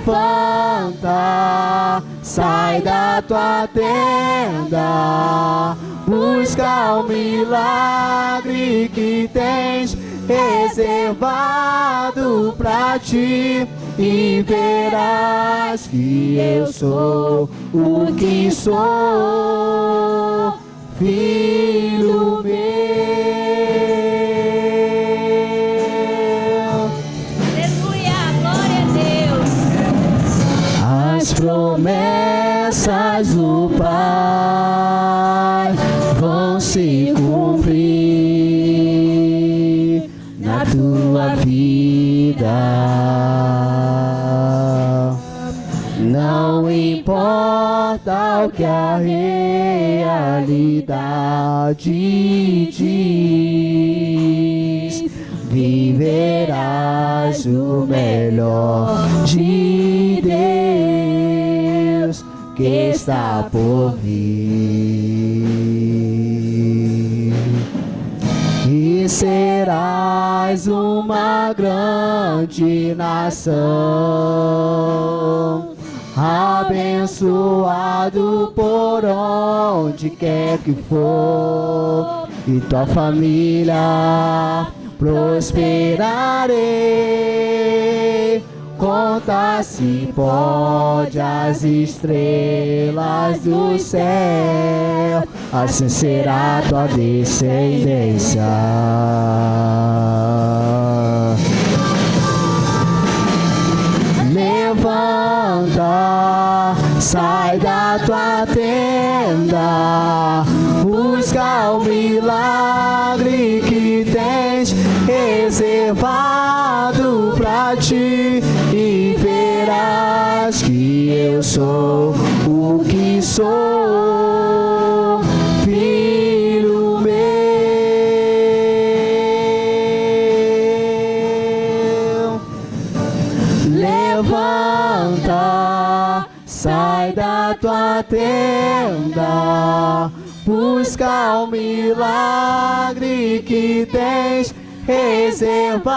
Levanta, sai da tua tenda, busca o milagre que tens reservado pra ti, e verás que eu sou o que sou, filho meu. As promessas do Pai vão se cumprir na tua vida. Não importa o que a realidade diz, viverás o melhor de Deus que está por vir. E serás uma grande nação, abençoado por onde quer que for, e tua família prosperarei. Conta se pode as estrelas do céu, assim será tua descendência. Levanta, sai da tua tenda, busca o milagre que tens reservado pra ti, e verás que eu sou o que sou, filho meu. Levanta, sai da tua tenda, busca o milagre que tens reservado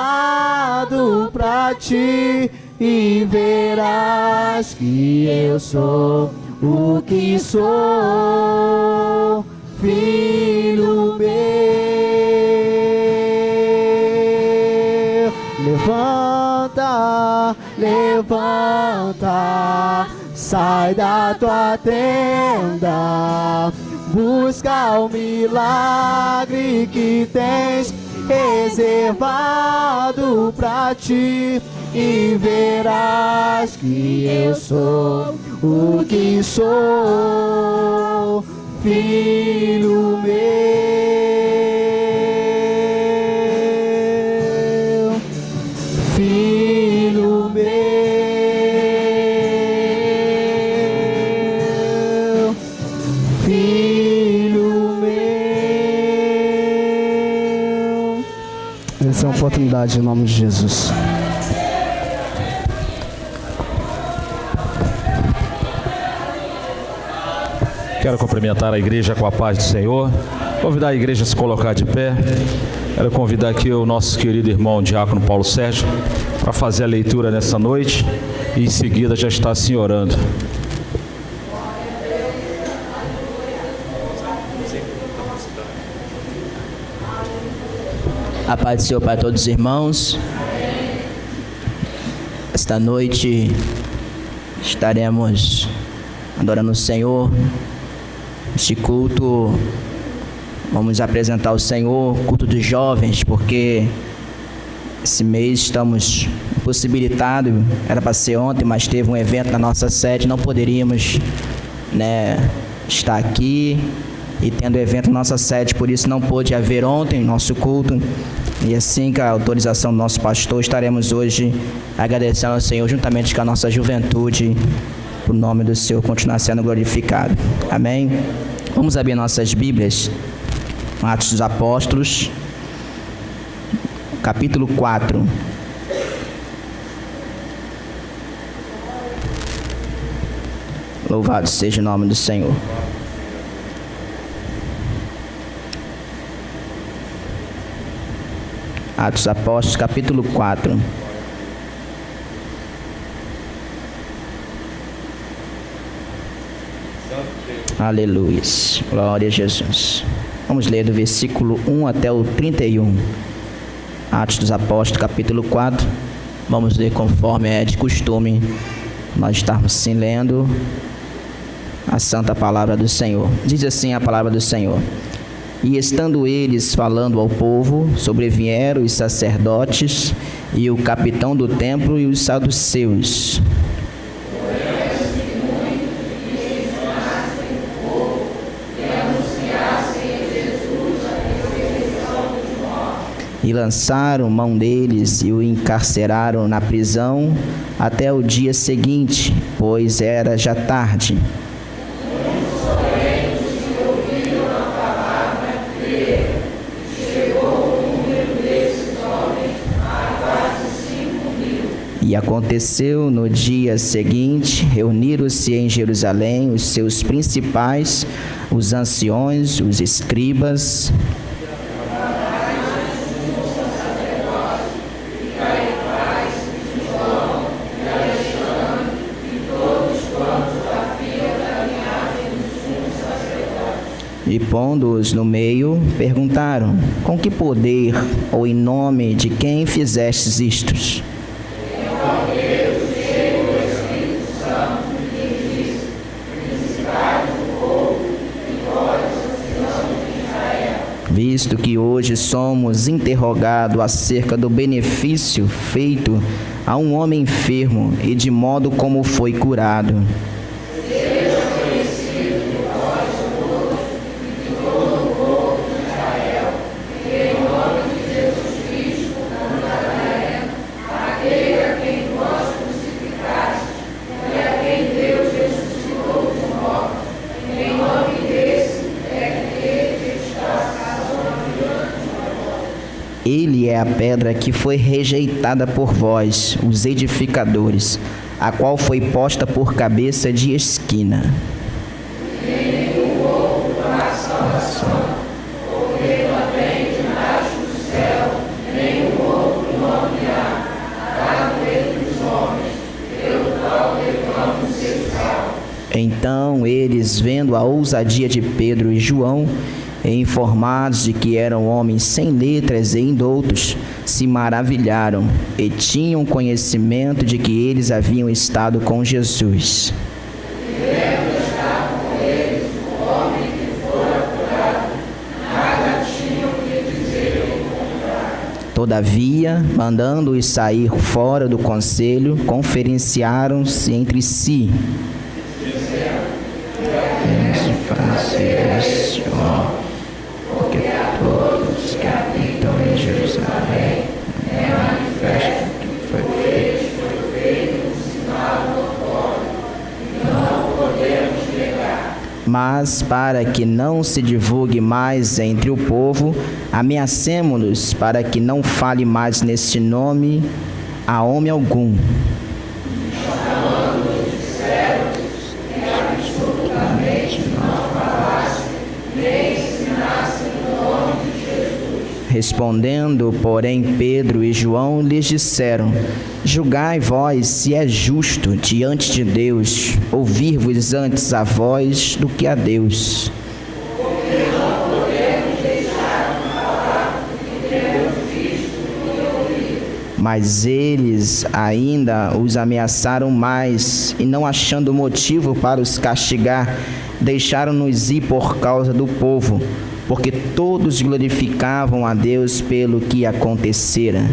pra ti, e verás que eu sou o que sou, filho meu. Levanta, levanta, sai da tua tenda, busca o milagre que tens reservado pra ti, e verás que eu sou o que sou, filho meu, filho meu, filho meu. Essa é uma oportunidade em nome de Jesus. Quero cumprimentar a igreja com a paz do Senhor. Convidar a igreja a se colocar de pé. Quero convidar aqui o nosso querido irmão Diácono Paulo Sérgio para fazer a leitura nessa noite e em seguida já está assim orando. A paz do Senhor para todos os irmãos. Esta noite estaremos adorando o Senhor. Este culto, vamos apresentar o Senhor, culto dos jovens, porque esse mês estamos impossibilitados, era para ser ontem, mas teve um evento na nossa sede, não poderíamos, estar aqui, e tendo evento na nossa sede, por isso não pôde haver ontem nosso culto, e assim com a autorização do nosso pastor, estaremos hoje agradecendo ao Senhor, juntamente com a nossa juventude, o nome do Senhor continuar sendo glorificado. Amém? Vamos abrir nossas Bíblias, Atos dos Apóstolos, capítulo 4. Louvado seja o nome do Senhor. Atos dos Apóstolos, capítulo 4. Aleluia. Glória a Jesus. Vamos ler do versículo 1 até o 31. Atos dos Apóstolos, capítulo 4. Vamos ler conforme é de costume nós estarmos sim lendo a santa palavra do Senhor. Diz assim a palavra do Senhor: E estando eles falando ao povo, sobrevieram os sacerdotes e o capitão do templo e os saduceus. E lançaram mão deles e o encarceraram na prisão até o dia seguinte, pois era já tarde. E aconteceu no dia seguinte, reuniram-se em Jerusalém os seus principais, os anciões, os escribas, e pondo-os no meio, perguntaram: com que poder ou em nome de quem fizestes isto? Visto que hoje somos interrogados acerca do benefício feito a um homem enfermo e de modo como foi curado. Ele é a pedra que foi rejeitada por vós, os edificadores, a qual foi posta por cabeça de esquina. Então eles, vendo a ousadia de Pedro e João, e informados de que eram homens sem letras e indoutos, se maravilharam e tinham conhecimento de que eles haviam estado com Jesus. Todavia, mandando-os sair fora do conselho, conferenciaram-se entre si. Porque todos que habitam em Jerusalém é manifesto que foi feito um sinal notório e não podemos negar. Mas para que não se divulgue mais entre o povo, ameacemo-nos para que não fale mais neste nome a homem algum. Respondendo, porém, Pedro e João lhes disseram: julgai vós se é justo diante de Deus ouvir-vos antes a vós do que a Deus. Porque não podemos deixar de falar o que temos visto e ouvido. Mas eles ainda os ameaçaram mais, e não achando motivo para os castigar, deixaram-nos ir por causa do povo, porque todos glorificavam a Deus pelo que acontecera.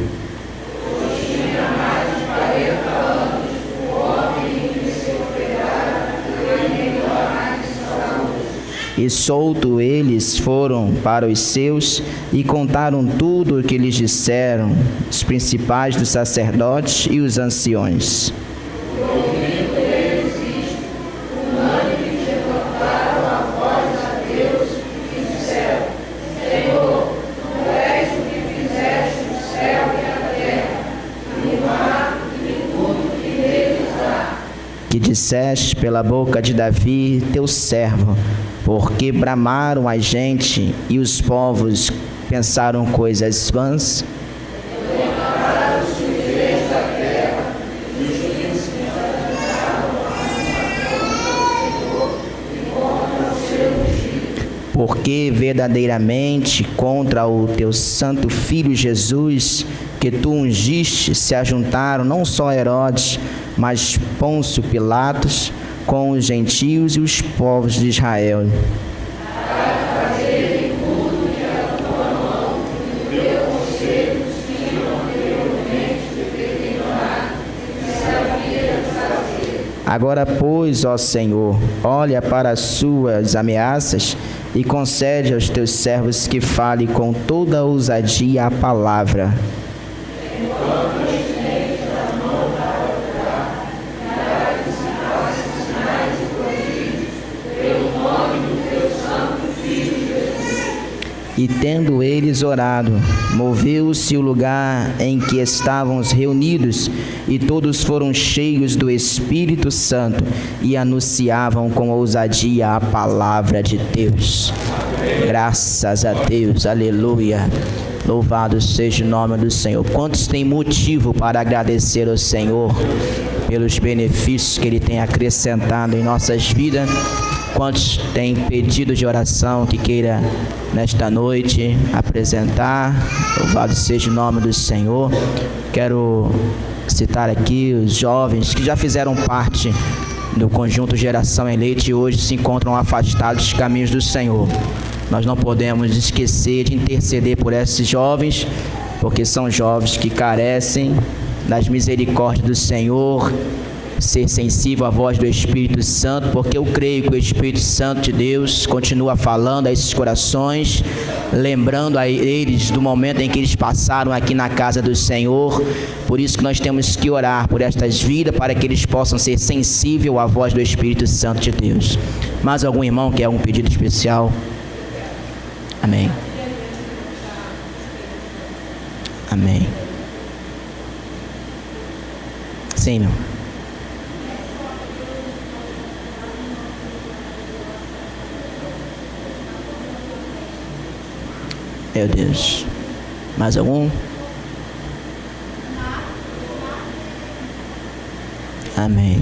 Tinha mais de 40 anos, o homem que se hospedara foi melhor de saúde. E solto eles foram para os seus e contaram tudo o que lhes disseram os principais dos sacerdotes e os anciões. Que disseste pela boca de Davi, teu servo, porque bramaram a gente e os povos pensaram coisas vãs. porque verdadeiramente contra o teu santo Filho Jesus, que tu ungiste, se ajuntaram não só Herodes, mas Pôncio Pilatos, com os gentios e os povos de Israel. Agora, pois, ó Senhor, olha para as suas ameaças e concede aos teus servos que fale com toda ousadia a palavra. E tendo eles orado, moveu-se o lugar em que estavam reunidos, e todos foram cheios do Espírito Santo e anunciavam com ousadia a palavra de Deus. Graças a Deus, aleluia. Louvado seja o nome do Senhor. Quantos têm motivo para agradecer ao Senhor pelos benefícios que Ele tem acrescentado em nossas vidas? Quantos têm pedido de oração que queira nesta noite apresentar? Louvado seja o nome do Senhor. Quero citar aqui os jovens que já fizeram parte do conjunto Geração Eleita e hoje se encontram afastados dos caminhos do Senhor. Nós não podemos esquecer de interceder por esses jovens, porque são jovens que carecem das misericórdias do Senhor, ser sensível à voz do Espírito Santo, porque eu creio que o Espírito Santo de Deus continua falando a esses corações, lembrando a eles do momento em que eles passaram aqui na casa do Senhor. Por isso que nós temos que orar por estas vidas, para que eles possam ser sensíveis à voz do Espírito Santo de Deus. Mais algum irmão quer um pedido especial? Amém. Amém. Sim, meu. Meu Deus. Mais algum? Amém.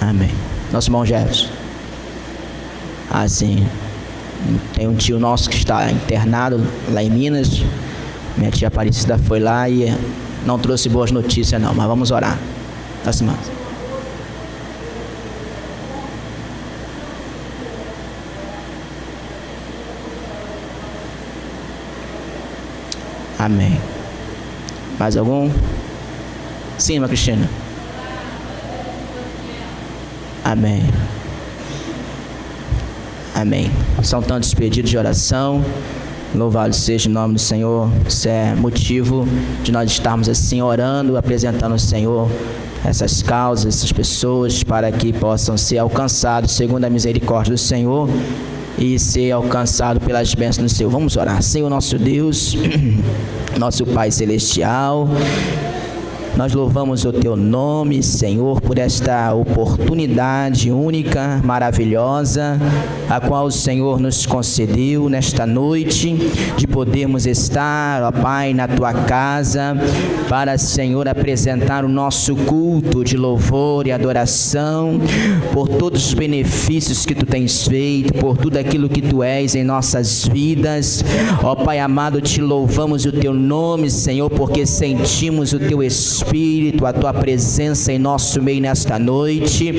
Amém. Nosso irmão Jefferson. Assim, tem um tio nosso que está internado lá em Minas. Minha tia Aparecida foi lá e não trouxe boas notícias não, mas vamos orar. Nossa irmã. Amém. Mais algum? Sim, irmã Cristina. Amém. Amém. São tantos pedidos de oração. Louvado seja o nome do Senhor. Isso é motivo de nós estarmos assim orando, apresentando ao Senhor essas causas, essas pessoas, para que possam ser alcançados segundo a misericórdia do Senhor e ser alcançado pelas bênçãos do Senhor. Vamos orar. Senhor nosso Deus, nosso Pai Celestial, nós louvamos o Teu nome, Senhor, por esta oportunidade única, maravilhosa, a qual o Senhor nos concedeu nesta noite, de podermos estar, ó Pai, na Tua casa, para, Senhor, apresentar o nosso culto de louvor e adoração, por todos os benefícios que Tu tens feito, por tudo aquilo que Tu és em nossas vidas. Ó Pai amado, Te louvamos o Teu nome, Senhor, porque sentimos o Teu Espírito, a Tua presença em nosso meio nesta noite.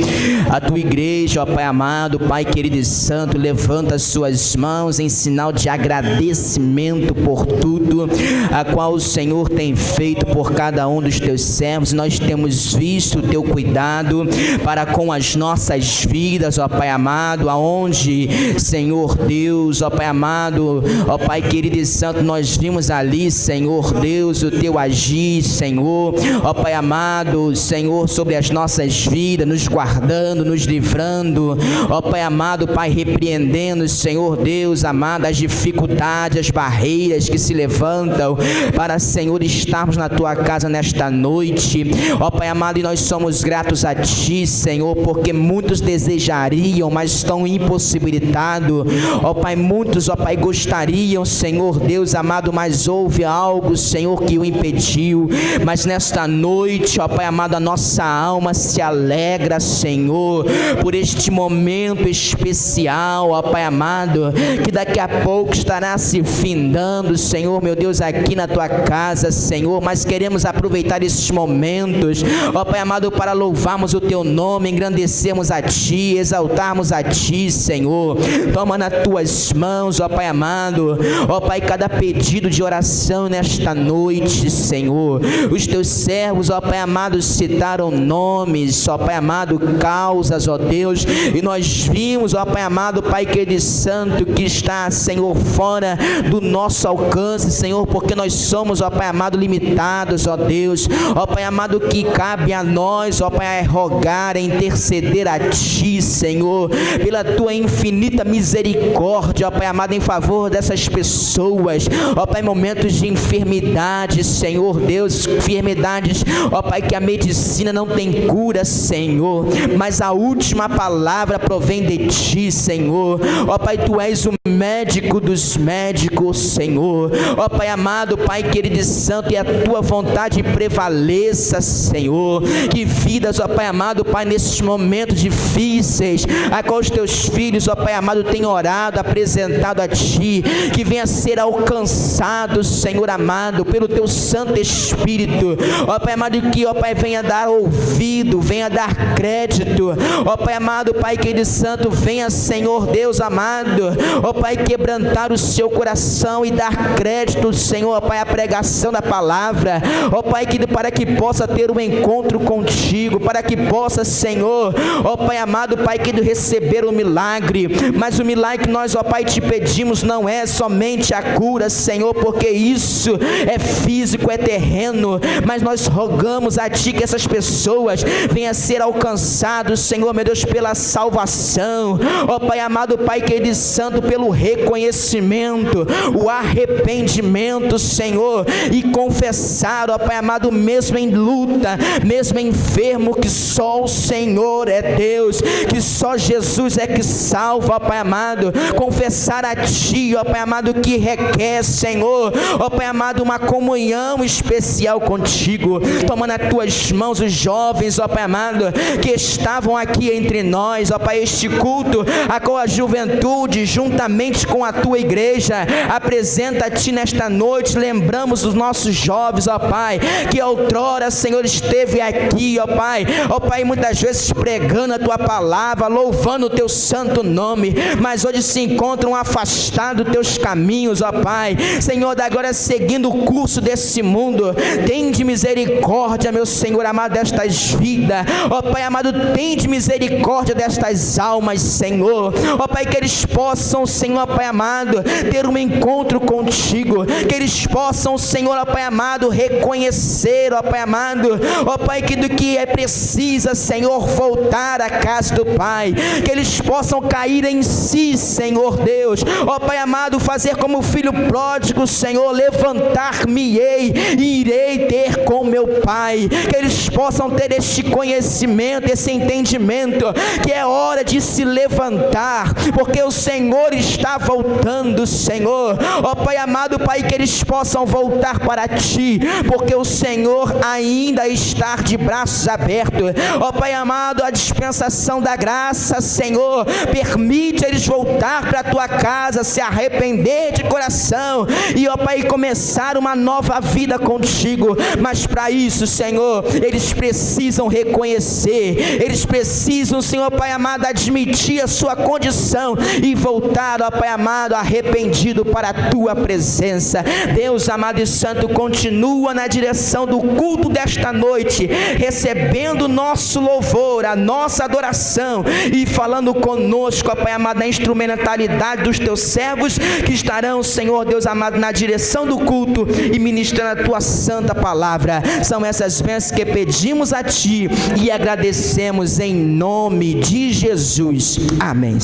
A Tua igreja, ó Pai amado, Pai querido e santo, levanta as suas mãos em sinal de agradecimento por tudo a qual o Senhor tem feito por cada um dos Teus servos. Nós temos visto o Teu cuidado para com as nossas vidas, ó Pai amado, aonde, Senhor Deus, ó Pai amado, ó Pai querido e santo, nós vimos ali, Senhor Deus, o Teu agir, Senhor, ó Pai amado, Senhor, sobre as nossas vidas, nos guardando, nos livrando, ó Pai amado, Pai, repreendendo, Senhor Deus amado, as dificuldades, as barreiras que se levantam para, Senhor, estarmos na Tua casa nesta noite, ó Pai amado, e nós somos gratos a Ti, Senhor, porque muitos desejariam, mas estão impossibilitados, ó Pai, muitos, ó Pai, gostariam, Senhor Deus amado, mas houve algo, Senhor, que o impediu, mas nesta nesta noite, ó Pai amado, a nossa alma se alegra, Senhor, por este momento especial, ó Pai amado, que daqui a pouco estará se findando, Senhor, meu Deus, aqui na Tua casa, Senhor, mas queremos aproveitar esses momentos, ó Pai amado, para louvarmos o Teu nome, engrandecermos a Ti, exaltarmos a Ti, Senhor. Toma nas Tuas mãos, ó Pai amado, ó Pai, cada pedido de oração nesta noite, Senhor. Os Teus servos, ó Pai amado, citaram nomes, ó Pai amado, causas, ó Deus, e nós vimos, ó Pai amado, Pai querido santo, que está, Senhor, fora do nosso alcance, Senhor, porque nós somos, ó Pai amado, limitados, ó Deus, ó Pai amado, que cabe a nós, ó Pai, rogar, interceder a Ti, Senhor, pela Tua infinita misericórdia, ó Pai amado, em favor dessas pessoas, ó Pai, momentos de enfermidade, Senhor Deus, enfermidades, ó Pai, que a medicina não tem cura, Senhor, mas a última palavra provém de Ti, Senhor, ó Pai, Tu és o médico dos médicos, Senhor, ó Pai amado, Pai querido e santo, e a Tua vontade prevaleça, Senhor, que vidas, ó Pai amado, Pai, nesses momentos difíceis, a qual os Teus filhos, ó Pai amado, têm orado, apresentado a Ti, que venha ser alcançado, Senhor amado, pelo Teu Santo Espírito, ó Pai amado, que, ó Pai, venha dar ouvido, venha dar crédito, ó Pai amado, Pai querido santo, venha, Senhor Deus amado, ó Pai, quebrantar o seu coração e dar crédito, Senhor, ó Pai, à pregação da palavra, ó Pai, para que possa ter um encontro contigo, para que possa, Senhor, ó Pai amado, Pai querido, receber o milagre, mas o milagre que nós, ó Pai, te pedimos não é somente a cura, Senhor, porque isso é físico, é terreno, mas nós rogamos a Ti que essas pessoas venham a ser alcançadas, Senhor, meu Deus, pela salvação, ó Pai amado, Pai querido santo, pelo reconhecimento, o arrependimento, Senhor, e confessar, ó Pai amado, mesmo em luta, mesmo enfermo, que só o Senhor é Deus, que só Jesus é que salva, ó Pai amado, confessar a Ti, ó Pai amado, que requer, Senhor, ó Pai amado, uma comunhão especial contigo. Toma nas Tuas mãos os jovens, ó Pai amado, que estavam aqui entre nós, ó Pai, este culto, a qual a juventude, juntamente com a Tua igreja, apresenta a Ti nesta noite. Lembramos dos nossos jovens, ó Pai, que outrora, Senhor, esteve aqui, ó Pai, muitas vezes pregando a Tua palavra, louvando o Teu santo nome, mas hoje se encontram afastados dos Teus caminhos, ó Pai, Senhor, agora seguindo o curso desse mundo. Tende misericórdia, meu Senhor amado, destas vidas, ó Pai amado, tende misericórdia destas almas, Senhor, ó Pai, que eles possam, Senhor, ó Pai amado, ter um encontro contigo, que eles possam, Senhor, ó Pai amado, reconhecer, ó Pai amado, ó Pai, que do que é precisa, Senhor, voltar à casa do Pai, que eles possam cair em si, Senhor Deus, ó Pai amado, fazer como o filho pródigo, Senhor, levantar-me-ei e irei ter com meu Pai, que eles possam ter este conhecimento, esse entendimento, que é hora de se levantar, porque o Senhor está voltando, Senhor, ó Pai amado, Pai, que eles possam voltar para Ti, porque o Senhor ainda está de braços abertos, ó Pai amado, a dispensação da graça, Senhor, permite eles voltar para a Tua casa, se arrepender de coração, e ó Pai, começar uma nova vida contigo, mas para isso, Senhor, eles precisam reconhecer, eles precisam, Senhor Pai amado, admitir a sua condição e voltar, ó Pai amado, arrependido para a Tua presença. Deus amado e santo, continua na direção do culto desta noite, recebendo o nosso louvor, a nossa adoração, e falando conosco, ó Pai amado, na instrumentalidade dos Teus servos, que estarão, Senhor Deus amado, na direção do culto e ministrando a Tua santa palavra. São essas bênçãos que pedimos a Ti e agradecemos em nome de Jesus. Amém.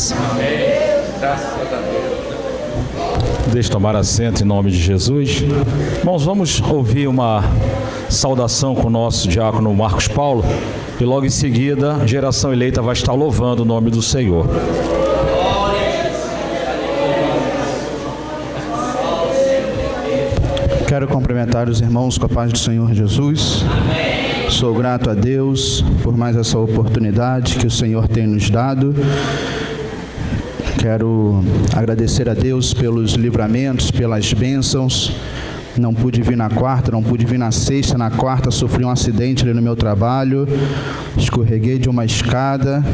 Deixe tomar assento em nome de Jesus. Irmãos, vamos ouvir uma saudação com o nosso diácono Marcos Paulo, e logo em seguida a geração eleita vai estar louvando o nome do Senhor. Quero cumprimentar os irmãos com a paz do Senhor Jesus. Amém. Sou grato a Deus por mais essa oportunidade que o Senhor tem nos dado. Quero agradecer a Deus pelos livramentos, pelas bênçãos. Não pude vir na quarta, não pude vir na sexta. Na quarta sofri um acidente ali no meu trabalho, escorreguei de uma escada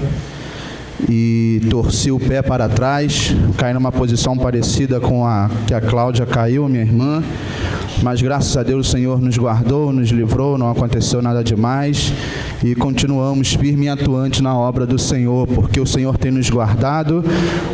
e torci o pé para trás, caí numa posição parecida com a que a Cláudia caiu, minha irmã. Mas graças a Deus o Senhor nos guardou, nos livrou, não aconteceu nada demais e continuamos firme e atuante na obra do Senhor, porque o Senhor tem nos guardado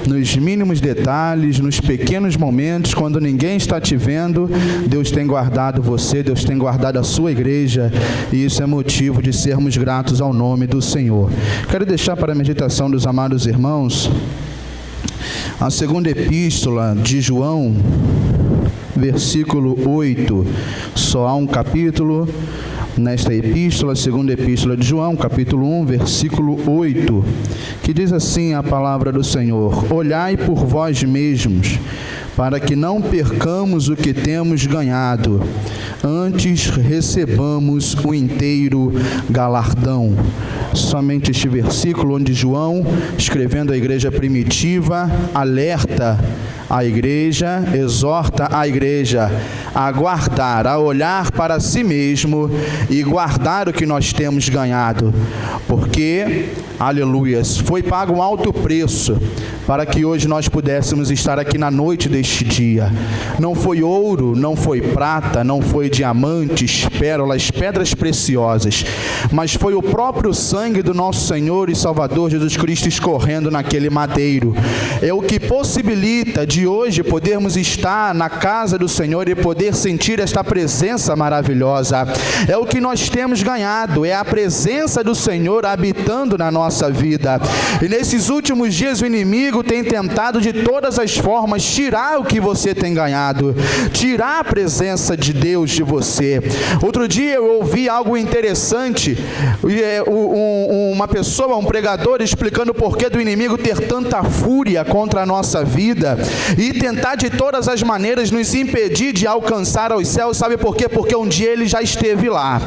nos mínimos detalhes, nos pequenos momentos, quando ninguém está te vendo. Deus tem guardado você, Deus tem guardado a sua igreja, e isso é motivo de sermos gratos ao nome do Senhor. Quero deixar para a meditação dos amados irmãos a segunda epístola de João, versículo 8. Só há um capítulo nesta epístola, a segunda epístola de João, capítulo 1, versículo 8, que diz assim a palavra do Senhor: olhai por vós mesmos, para que não percamos o que temos ganhado, antes recebamos o inteiro galardão. Somente este versículo onde João, escrevendo à igreja primitiva, alerta a igreja, exorta a igreja a guardar, a olhar para si mesmo e guardar o que nós temos ganhado, porque, aleluias, foi pago um alto preço para que hoje nós pudéssemos estar aqui na noite deste dia. Não foi ouro, não foi prata, não foi diamantes, pérolas, pedras preciosas, mas foi o próprio sangue do nosso Senhor e Salvador Jesus Cristo escorrendo naquele madeiro. É o que possibilita de hoje podermos estar na casa do Senhor e poder sentir esta presença maravilhosa. É o que nós temos ganhado, é a presença do Senhor habitando na nossa vida. E nesses últimos dias o inimigo tem tentado de todas as formas tirar o que você tem ganhado, tirar a presença de Deus de você. Outro dia eu ouvi algo interessante, uma pessoa, um pregador, explicando o porquê do inimigo ter tanta fúria contra a nossa vida e tentar de todas as maneiras nos impedir de alcançar aos céus. Sabe por quê? Porque um dia ele já esteve lá,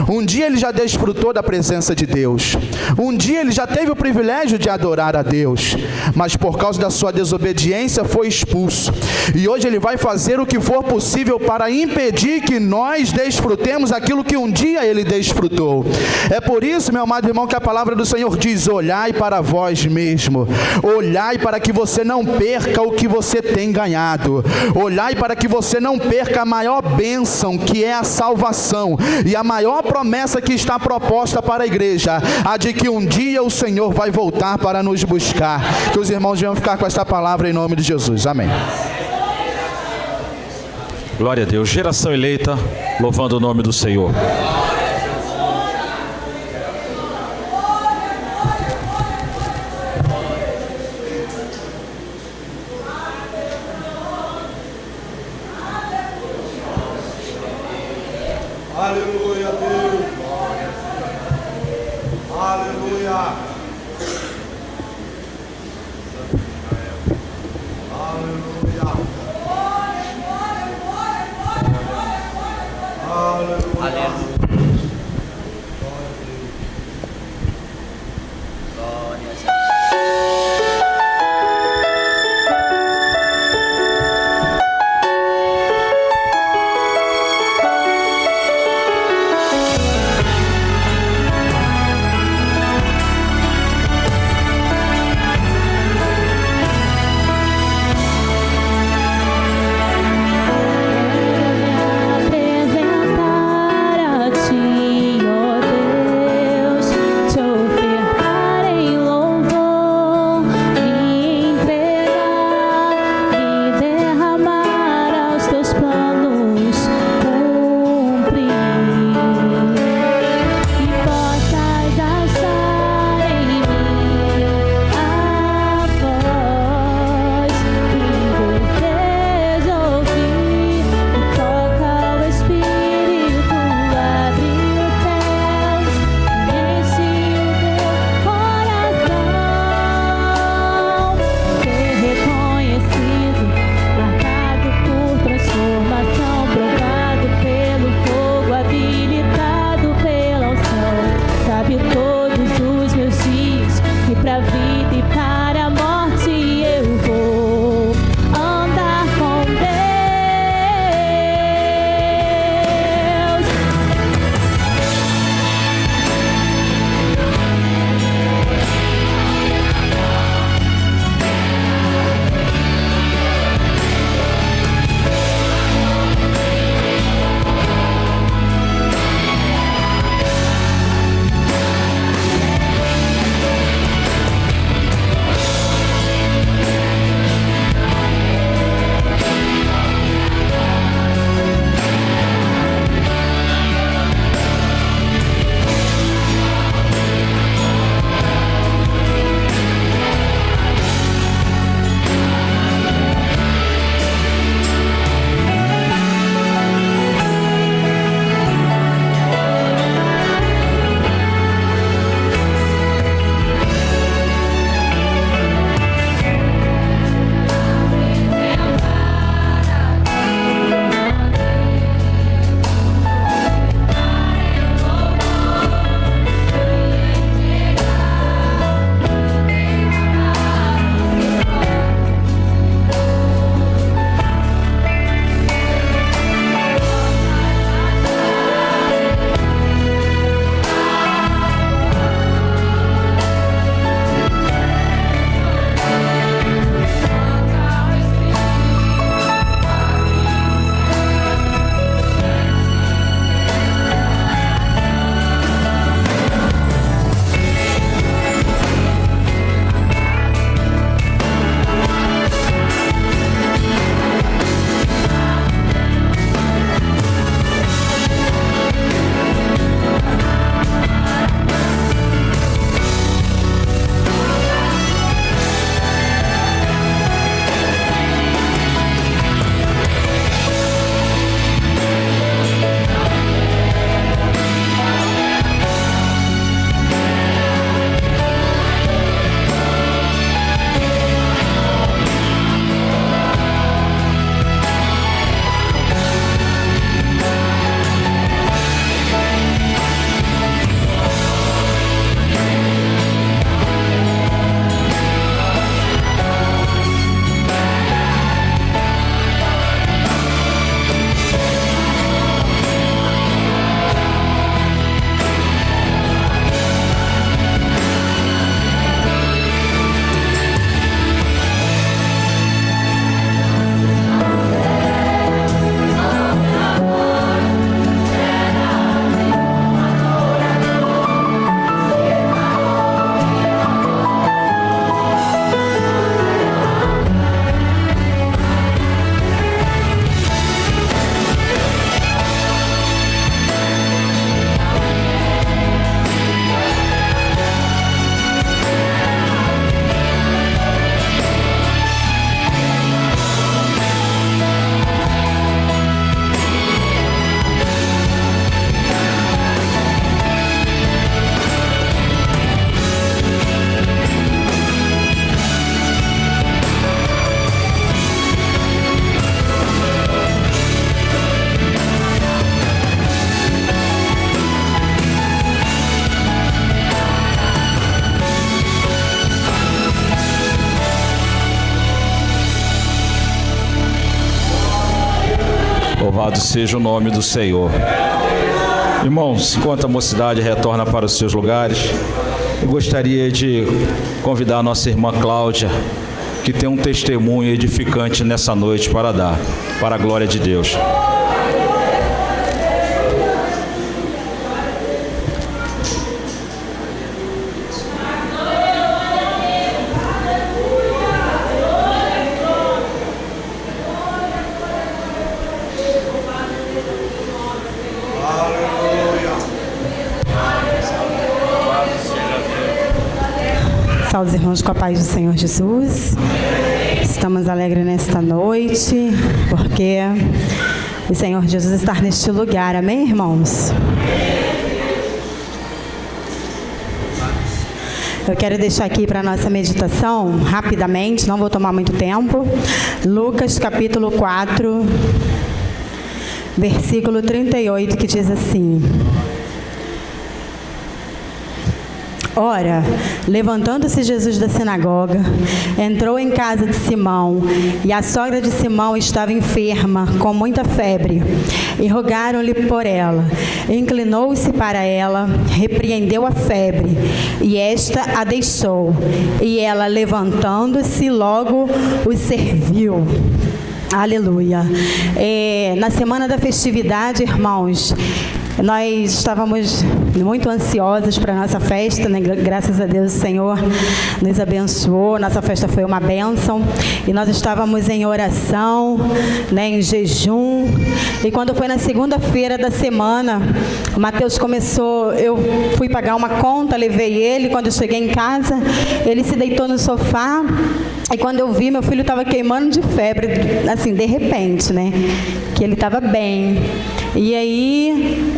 um dia ele já desfrutou da presença de Deus, um dia ele já teve o privilégio de adorar a Deus, mas por causa da sua desobediência foi expulso, e hoje ele vai fazer o que for possível para impedir que nós desfrutemos aquilo que um dia ele desfrutou. É por isso, meu amado irmão, que a palavra do Senhor diz: olhai para vós mesmo, olhai para que você não perca o que você tem ganhado, olhai para que você não perca a maior bênção, que é a salvação, e a maior promessa que está proposta para a igreja, a de que um dia o Senhor vai voltar para nos buscar. Que os irmãos venham ficar com esta palavra em nome de Jesus. Amém. Glória a Deus. Geração eleita, louvando o nome do Senhor. Aleluia, Deus. Aleluia. Aleluia. Aleluia. Louvado seja o nome do Senhor. Irmãos, enquanto a mocidade retorna para os seus lugares, eu gostaria de convidar a nossa irmã Cláudia, que tem um testemunho edificante nessa noite para dar, para a glória de Deus. Saúde os irmãos com a paz do Senhor Jesus. Estamos alegres nesta noite, porque o Senhor Jesus está neste lugar. Amém, irmãos? Eu quero deixar aqui para a nossa meditação, rapidamente, não vou tomar muito tempo, Lucas capítulo 4, versículo 38, que diz assim: Ora, levantando-se Jesus da sinagoga, entrou em casa de Simão, e a sogra de Simão estava enferma, com muita febre, e rogaram-lhe por ela. Inclinou-se para ela, repreendeu a febre, e esta a deixou, e ela, levantando-se, logo os serviu. Aleluia. Na semana da festividade, irmãos, nós estávamos muito ansiosos para a nossa festa, né? Graças a Deus o Senhor nos abençoou, nossa festa foi uma bênção, e nós estávamos em oração, né? Em jejum, e quando foi na segunda-feira da semana, o Mateus começou, eu fui pagar uma conta, levei ele, quando eu cheguei em casa, ele se deitou no sofá, e quando eu vi, meu filho estava queimando de febre, assim, de repente, né? Que ele estava bem. E aí,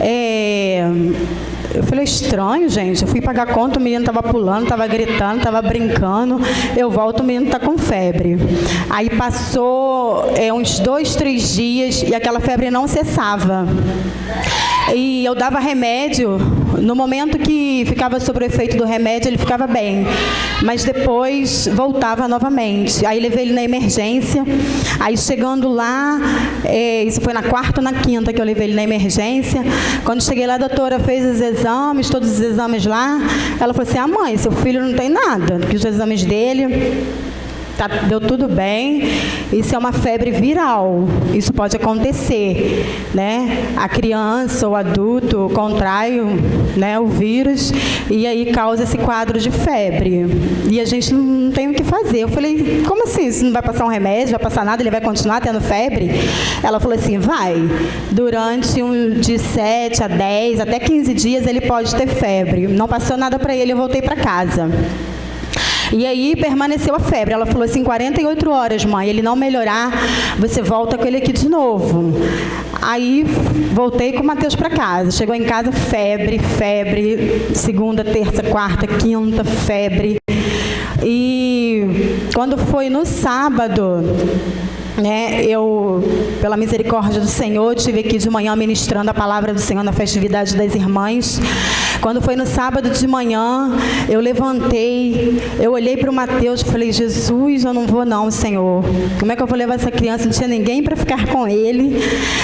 eu falei, estranho, gente. Eu fui pagar conta, o menino estava pulando, estava gritando, estava brincando. Eu volto, o menino está com febre. Aí passou uns 2, 3 dias e aquela febre não cessava. E eu dava remédio, no momento que ficava sob o efeito do remédio, ele ficava bem, mas depois voltava novamente. Aí levei ele na emergência, aí chegando lá, isso foi na quarta ou na quinta que eu levei ele na emergência. Quando cheguei lá, a doutora fez os exames, todos os exames lá, ela falou assim: mãe, seu filho não tem nada, porque os exames dele... deu tudo bem, isso é uma febre viral, isso pode acontecer, né? A criança ou adulto contrai, né, o vírus e aí causa esse quadro de febre. E a gente não tem o que fazer. Eu falei, como assim? Isso não vai passar um remédio, vai passar nada, ele vai continuar tendo febre? Ela falou assim, vai. Durante de 7 a 10, até 15 dias ele pode ter febre. Não passou nada para ele, eu voltei para casa. E aí permaneceu a febre. Ela falou assim, 48 horas, mãe, ele não melhorar, você volta com ele aqui de novo. Aí voltei com o Mateus para casa. Chegou em casa, febre, segunda, terça, quarta, quinta, febre. E quando foi no sábado, né, eu, pela misericórdia do Senhor, estive aqui de manhã ministrando a palavra do Senhor na festividade das irmãs. Quando foi no sábado de manhã, eu levantei, eu olhei para o Mateus e falei, Jesus, eu não vou não, Senhor. Como é que eu vou levar essa criança? Não tinha ninguém para ficar com ele.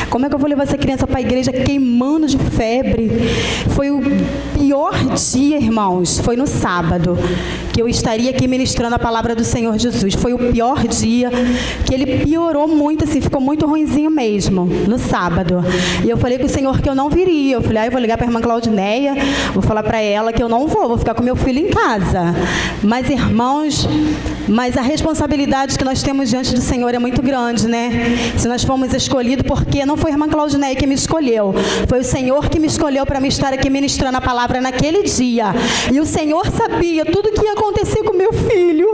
Como é que eu vou levar essa criança para a igreja queimando de febre? Foi o pior dia, irmãos, foi no sábado, que eu estaria aqui ministrando a palavra do Senhor Jesus. Foi o pior dia, que ele piorou muito, assim, ficou muito ruinzinho mesmo, no sábado. E eu falei com o Senhor que eu não viria. Eu falei, eu vou ligar para a irmã Claudineia, vou falar para ela que eu não vou ficar com meu filho em casa. Mas, irmãos, a responsabilidade que nós temos diante do Senhor é muito grande, né? Se nós fomos escolhidos, porque não foi a irmã Claudineia que me escolheu, foi o Senhor que me escolheu para me estar aqui ministrando a palavra naquele dia. E o Senhor sabia tudo o que ia acontecer com meu filho.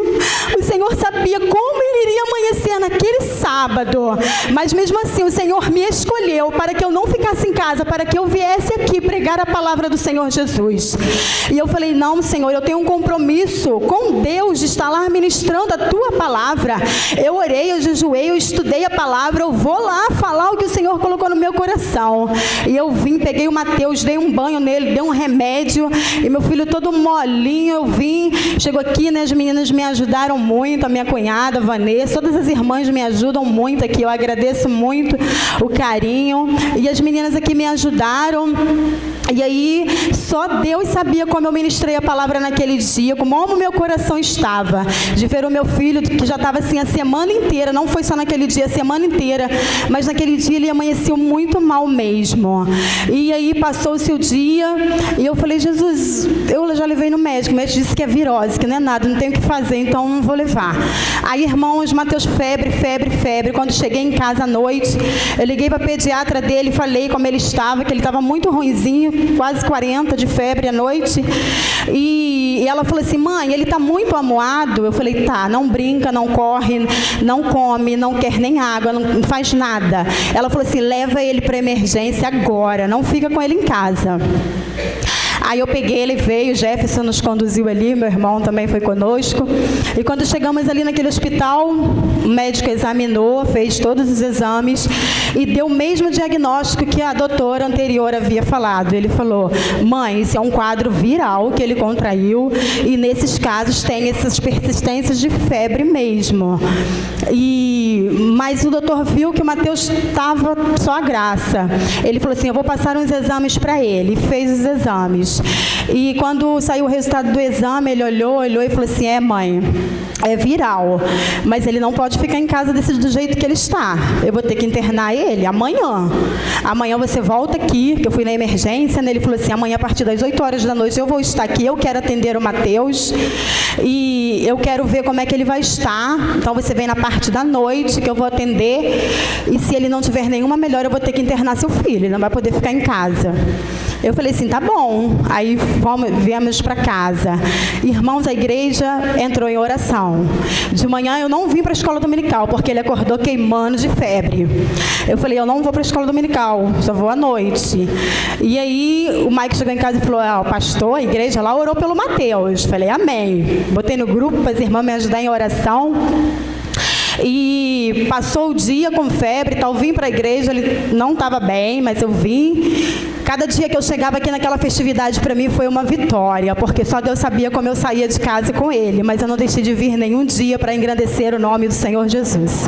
O Senhor sabia como ele iria amanhecer naquele sábado. Mas mesmo assim, o Senhor me escolheu para que eu não ficasse em casa, para que eu viesse aqui pregar a palavra do Senhor Jesus. E eu falei, não, Senhor, eu tenho um compromisso com Deus de estar lá ministrando a tua palavra. Eu orei, eu jejuei, eu estudei a palavra, eu vou lá falar o que o Senhor colocou no meu coração. E eu vim, peguei o Mateus, dei um banho nele, dei um remédio, e meu filho todo molinho, eu vim, chegou aqui, né, as meninas me ajudaram muito, a minha cunhada, a Vanessa, todas as irmãs me ajudam muito aqui, eu agradeço muito o carinho. E as meninas aqui me ajudaram. E aí, só Deus sabia como eu ministrei a palavra naquele dia, como o meu coração estava, de ver o meu filho, que já estava assim a semana inteira, não foi só naquele dia, a semana inteira, mas naquele dia ele amanheceu muito mal mesmo. E aí, passou-se o dia, e eu falei, Jesus, eu já levei no médico, o médico disse que é virose, que não é nada, não tenho o que fazer, então não vou levar. Aí, irmãos, Mateus, febre. Quando cheguei em casa à noite, eu liguei para a pediatra dele, falei como ele estava, que ele estava muito ruinzinho, quase 40 de febre à noite, e ela falou assim, mãe, ele está muito amuado. Eu falei, tá, não brinca, não corre, não come, não quer nem água, não faz nada. Ela falou assim, leva ele para emergência agora, não fica com ele em casa. Aí eu peguei, ele veio, o Jefferson nos conduziu ali, meu irmão também foi conosco. E quando chegamos ali naquele hospital, o médico examinou, fez todos os exames e deu o mesmo diagnóstico que a doutora anterior havia falado. Ele falou, mãe, isso é um quadro viral que ele contraiu e nesses casos tem essas persistências de febre mesmo. Mas o doutor viu que o Mateus estava só a graça. Ele falou assim, eu vou passar uns exames para ele. E fez os exames. E quando saiu o resultado do exame, ele olhou e falou assim, mãe, é viral, mas ele não pode ficar em casa do jeito que ele está. Eu vou ter que internar ele amanhã. Amanhã você volta aqui, que eu fui na emergência, né? Ele falou assim, amanhã a partir das 8 horas da noite eu vou estar aqui, eu quero atender o Mateus e eu quero ver como é que ele vai estar. Então você vem na parte da noite que eu vou atender e se ele não tiver nenhuma melhora eu vou ter que internar seu filho, ele não vai poder ficar em casa. Eu falei assim, tá bom. Aí viemos para casa. Irmãos, a igreja entrou em oração. De manhã eu não vim para a escola dominical, porque ele acordou queimando de febre. Eu falei, eu não vou para a escola dominical, só vou à noite. E aí o Mike chegou em casa e falou, o pastor, a igreja lá orou pelo Mateus. Falei, amém. Botei no grupo para as irmãs me ajudarem em oração. E passou o dia com febre, eu vim para a igreja, ele não estava bem, mas eu vim. Cada dia que eu chegava aqui naquela festividade para mim foi uma vitória, porque só Deus sabia como eu saía de casa com ele, mas eu não deixei de vir nenhum dia para engrandecer o nome do Senhor Jesus.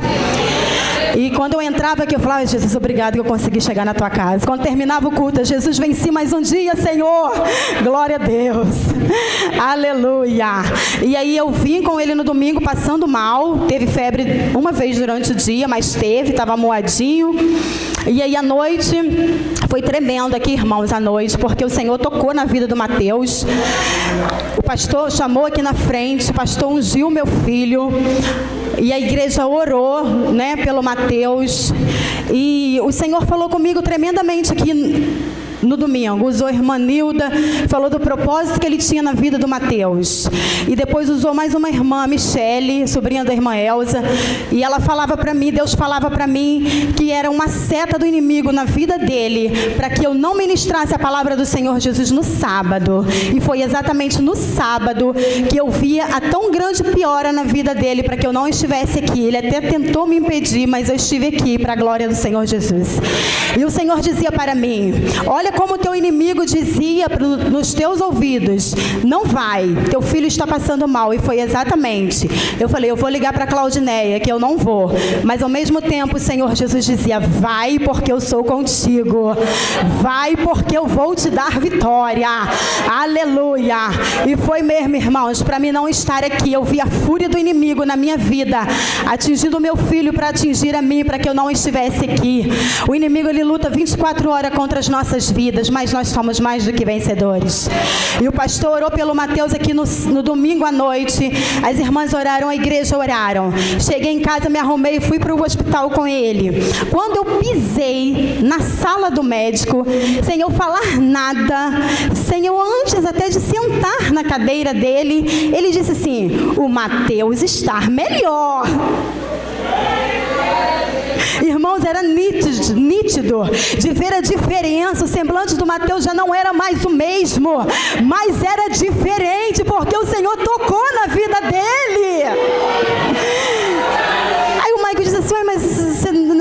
E quando eu entrava aqui, eu falava, Jesus, obrigado que eu consegui chegar na tua casa. Quando terminava o culto, Jesus, venci mais um dia, Senhor. Glória a Deus. Aleluia. E aí eu vim com ele no domingo passando mal. Teve febre uma vez durante o dia, mas estava moadinho. E aí à noite, foi tremendo aqui, irmãos, à noite, porque o Senhor tocou na vida do Mateus. O pastor chamou aqui na frente, o pastor ungiu meu filho. E a igreja orou, né, pelo Mateus. E o Senhor falou comigo tremendamente aqui no domingo. Usou a irmã Nilda, falou do propósito que ele tinha na vida do Mateus. E depois usou mais uma irmã, Michele, sobrinha da irmã Elza. E ela falava para mim, Deus falava para mim que era uma seta do inimigo na vida dele, para que eu não ministrasse a palavra do Senhor Jesus no sábado. E foi exatamente no sábado que eu via a tão grande piora na vida dele, para que eu não estivesse aqui. Ele até tentou me impedir, mas eu estive aqui para a glória do Senhor Jesus. E o Senhor dizia para mim, olha como o teu inimigo dizia nos teus ouvidos, não vai, teu filho está passando mal. E foi exatamente. Eu falei, eu vou ligar para a Claudineia, que eu não vou. Mas ao mesmo tempo o Senhor Jesus dizia, vai porque eu sou contigo. Vai porque eu vou te dar vitória. Aleluia. E foi mesmo, irmãos, para mim não estar aqui. Eu vi a fúria do inimigo na minha vida, atingindo o meu filho para atingir a mim, para que eu não estivesse aqui. O inimigo, ele luta 24 horas contra as nossas vidas, mas nós somos mais do que vencedores. E o pastor orou pelo Mateus aqui no domingo à noite. As irmãs oraram, a igreja oraram. Cheguei em casa, me arrumei e fui para o hospital com ele. Quando eu pisei na sala do médico, sem eu falar nada, sem eu antes até de sentar na cadeira dele, ele disse assim, o Mateus está melhor. Irmãos, era nítido de ver a diferença. O semblante do Mateus já não era mais o mesmo, mas era diferente, porque o Senhor tocou na vida dele. Aí o Maico disse assim, mas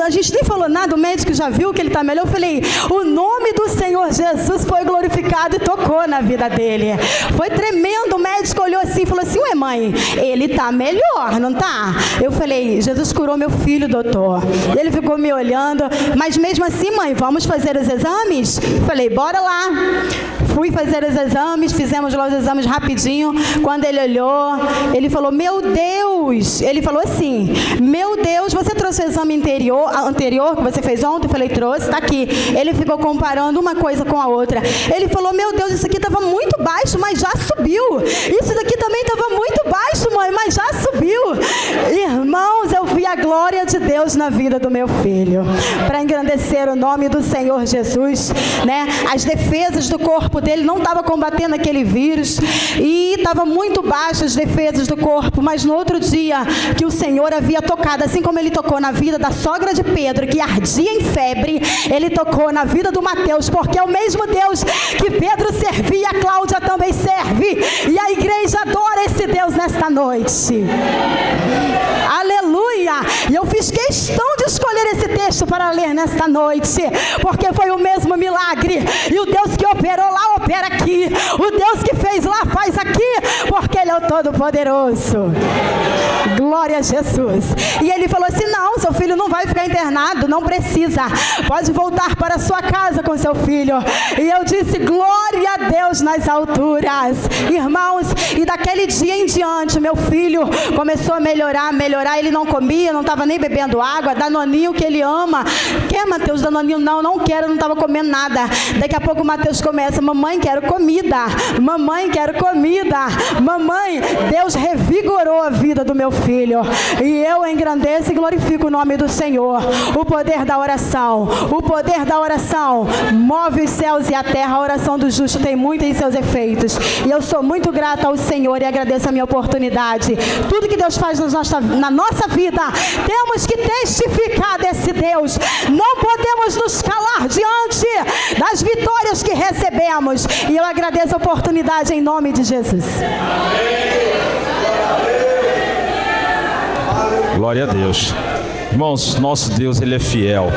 a gente nem falou nada, o médico já viu que ele está melhor. Eu falei, o nome do Senhor Jesus foi glorificado e tocou na vida dele. Foi tremendo, o médico olhou assim e falou assim, ué mãe, ele está melhor, não está? Eu falei, Jesus curou meu filho, doutor. Ele ficou me olhando, mas mesmo assim, mãe, vamos fazer os exames? Falei, bora lá. Fui fazer os exames, fizemos lá os exames rapidinho. Quando ele olhou, ele falou, meu Deus, ele falou assim, meu Deus, você trouxe o exame anterior que você fez ontem? Eu falei, trouxe, está aqui. Ele ficou comparando uma coisa com a outra. Ele falou, meu Deus, isso aqui estava muito baixo, mas já subiu. Isso daqui também estava muito baixo, mãe, mas já subiu. Irmãos, eu vi a glória de Deus na vida do meu filho. Para engrandecer o nome do Senhor Jesus, né? As defesas do corpo dele não estavam combatendo aquele vírus e estava muito baixas as defesas do corpo, mas no outro dia que o Senhor havia tocado, assim como ele tocou na vida da sogra de Pedro, que ardia em febre, ele tocou na vida do Mateus, porque é o mesmo Deus que Pedro servia, a Cláudia também serve, e a igreja adora esse Deus nesta noite. Aleluia! E eu fiz questão de escolher esse texto para ler nesta noite, porque foi o mesmo milagre, e o Deus que operou lá, opera aqui. O Deus que fez lá, faz aqui, porque Ele é o Todo-Poderoso. Glória a Jesus. E ele falou assim, não, seu filho não vai ficar internado, não precisa, pode voltar para sua casa com seu filho. E eu disse, glória a Deus nas alturas. Irmãos, e daquele dia em diante, meu filho começou a melhorar, ele não comia, não estava nem bebendo água, Danoninho que ele ama. Quer, Mateus, Danoninho? Não quero, não estava comendo nada. Daqui a pouco o Mateus começa, mamãe, quero comida, mamãe, quero comida, mamãe. Deus revigorou a vida do meu filho, e eu engrandeço e glorifico o nome do Senhor. O poder da oração, move os céus e a terra. A oração do justo tem muito em seus efeitos, e eu sou muito grata ao Senhor e agradeço a minha oportunidade. Tudo que Deus faz na nossa vida, temos que testificar desse Deus. Não podemos nos calar diante das vitórias que recebemos, e eu agradeço a oportunidade em nome de Jesus. Glória a Deus. Irmãos, nosso Deus, Ele é fiel.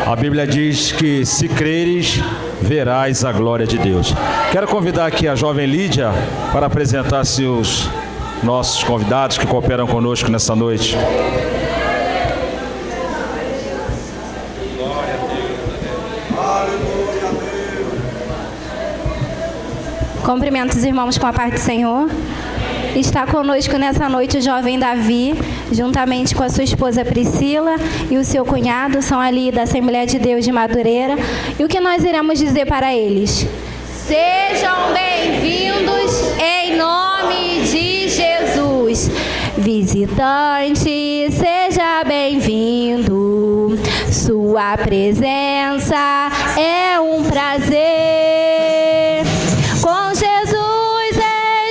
A Bíblia diz que se creres, verás a glória de Deus. Quero convidar aqui a jovem Lídia para apresentar-se os nossos convidados que cooperam conosco nessa noite. Cumprimento os irmãos com a paz do Senhor. Está conosco nessa noite o jovem Davi, juntamente com a sua esposa Priscila e o seu cunhado, são ali da Assembleia de Deus de Madureira. E o que nós iremos dizer para eles? Sejam bem-vindos em nome de Jesus. Visitante, seja bem-vindo. Sua presença é um prazer. Com Jesus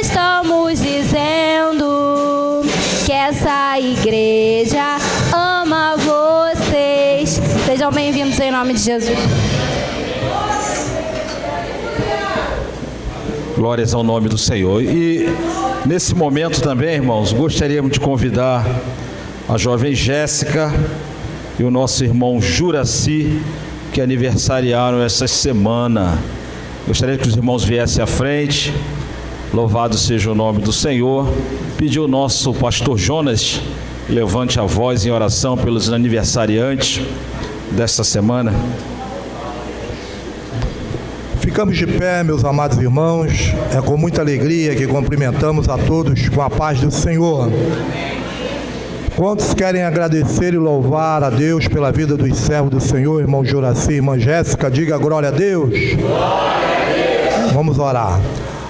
estamos dizendo que essa igreja ama vocês. Sejam bem-vindos em nome de Jesus. Glórias ao nome do Senhor. E nesse momento também, irmãos, gostaríamos de convidar a jovem Jéssica e o nosso irmão Juraci, que aniversariaram essa semana. Gostaria que os irmãos viessem à frente. Louvado seja o nome do Senhor. Pedir ao nosso pastor Jonas, levante a voz em oração pelos aniversariantes desta semana. Ficamos de pé, meus amados irmãos. É com muita alegria que cumprimentamos a todos com a paz do Senhor. Quantos querem agradecer e louvar a Deus pela vida dos servos do Senhor, irmão Juraci, irmã Jéssica? Diga glória a Deus. Glória a Deus. Vamos orar.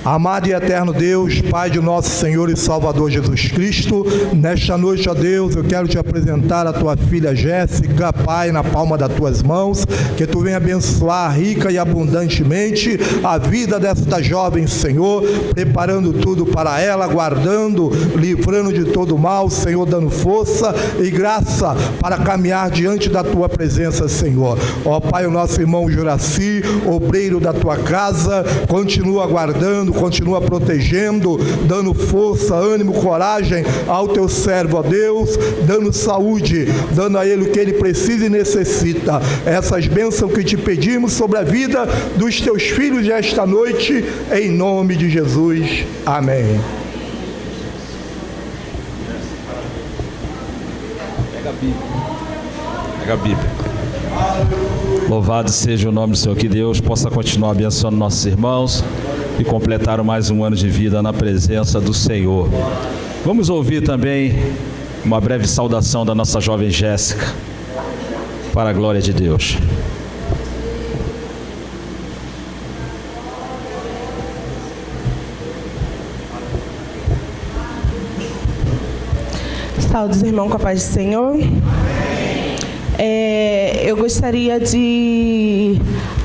Amado e eterno Deus, Pai de nosso Senhor e Salvador Jesus Cristo, nesta noite, ó Deus, eu quero te apresentar a tua filha Jéssica, Pai, na palma das tuas mãos, que tu venha abençoar rica e abundantemente a vida desta jovem, Senhor, preparando tudo para ela, guardando, livrando de todo mal, Senhor, dando força e graça para caminhar diante da tua presença, Senhor. Ó Pai, o nosso irmão Juraci, obreiro da tua casa, continua guardando, guardando, continua protegendo, dando força, ânimo, coragem ao teu servo, ó Deus, dando saúde, dando a ele o que ele precisa e necessita. Essas bênçãos que te pedimos sobre a vida dos teus filhos esta noite, em nome de Jesus. Amém. Pega a Bíblia. Louvado seja o nome do Senhor, que Deus possa continuar abençoando nossos irmãos e completar mais um ano de vida na presença do Senhor. Vamos ouvir também uma breve saudação da nossa jovem Jéssica, para a glória de Deus. Saúde, irmão, com a paz do Senhor. Eu gostaria de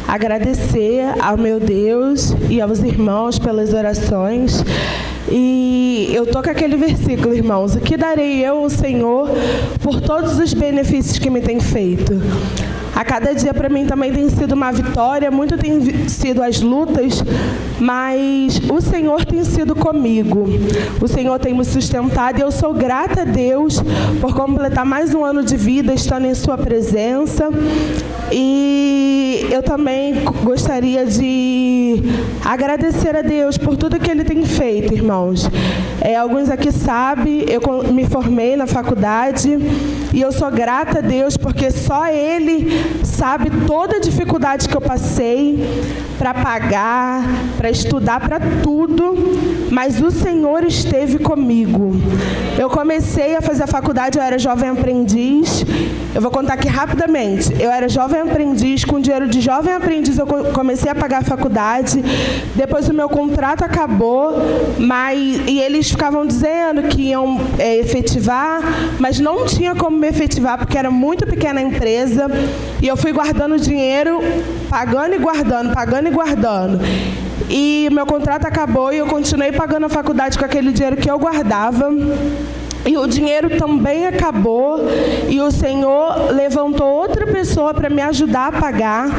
agradecer ao meu Deus e aos irmãos pelas orações. E eu tô com aquele versículo, irmãos: o que darei eu ao Senhor por todos os benefícios que me tem feito? A cada dia para mim também tem sido uma vitória, muito tem sido as lutas, mas o Senhor tem sido comigo. O Senhor tem me sustentado e eu sou grata a Deus por completar mais um ano de vida estando em sua presença. E eu também gostaria de agradecer a Deus por tudo que Ele tem feito, irmãos. Alguns aqui sabem, eu me formei na faculdade e eu sou grata a Deus porque só Ele sabe toda a dificuldade que eu passei para pagar, para estudar, para tudo, mas o Senhor esteve comigo. Eu comecei a fazer a faculdade, eu era jovem aprendiz. Eu vou contar aqui rapidamente. Eu era jovem aprendiz, com dinheiro de jovem aprendiz eu comecei a pagar a faculdade. Depois o meu contrato acabou, e eles ficavam dizendo que iam efetivar, mas não tinha como me efetivar porque era muito pequena a empresa. E eu fui guardando dinheiro, pagando e guardando, pagando e guardando. E meu contrato acabou e eu continuei pagando a faculdade com aquele dinheiro que eu guardava. E o dinheiro também acabou e o Senhor levantou outra pessoa para me ajudar a pagar.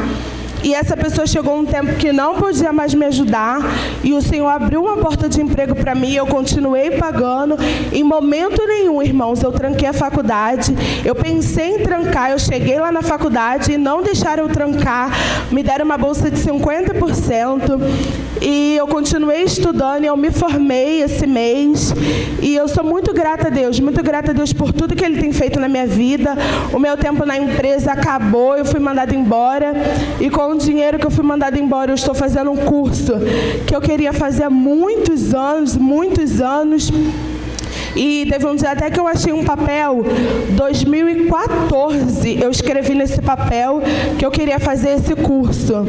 E essa pessoa chegou um tempo que não podia mais me ajudar e o Senhor abriu uma porta de emprego para mim, eu continuei pagando. Em momento nenhum, irmãos, eu tranquei a faculdade. Eu pensei em trancar, eu cheguei lá na faculdade e não deixaram eu trancar. Me deram uma bolsa de 50% e eu continuei estudando e eu me formei esse mês. E eu sou muito grata a Deus por tudo que Ele tem feito na minha vida. O meu tempo na empresa acabou, eu fui mandada embora e com o dinheiro que eu fui mandada embora, eu estou fazendo um curso que eu queria fazer há muitos anos. E teve um dia até que eu achei um papel, 2014, eu escrevi nesse papel que eu queria fazer esse curso.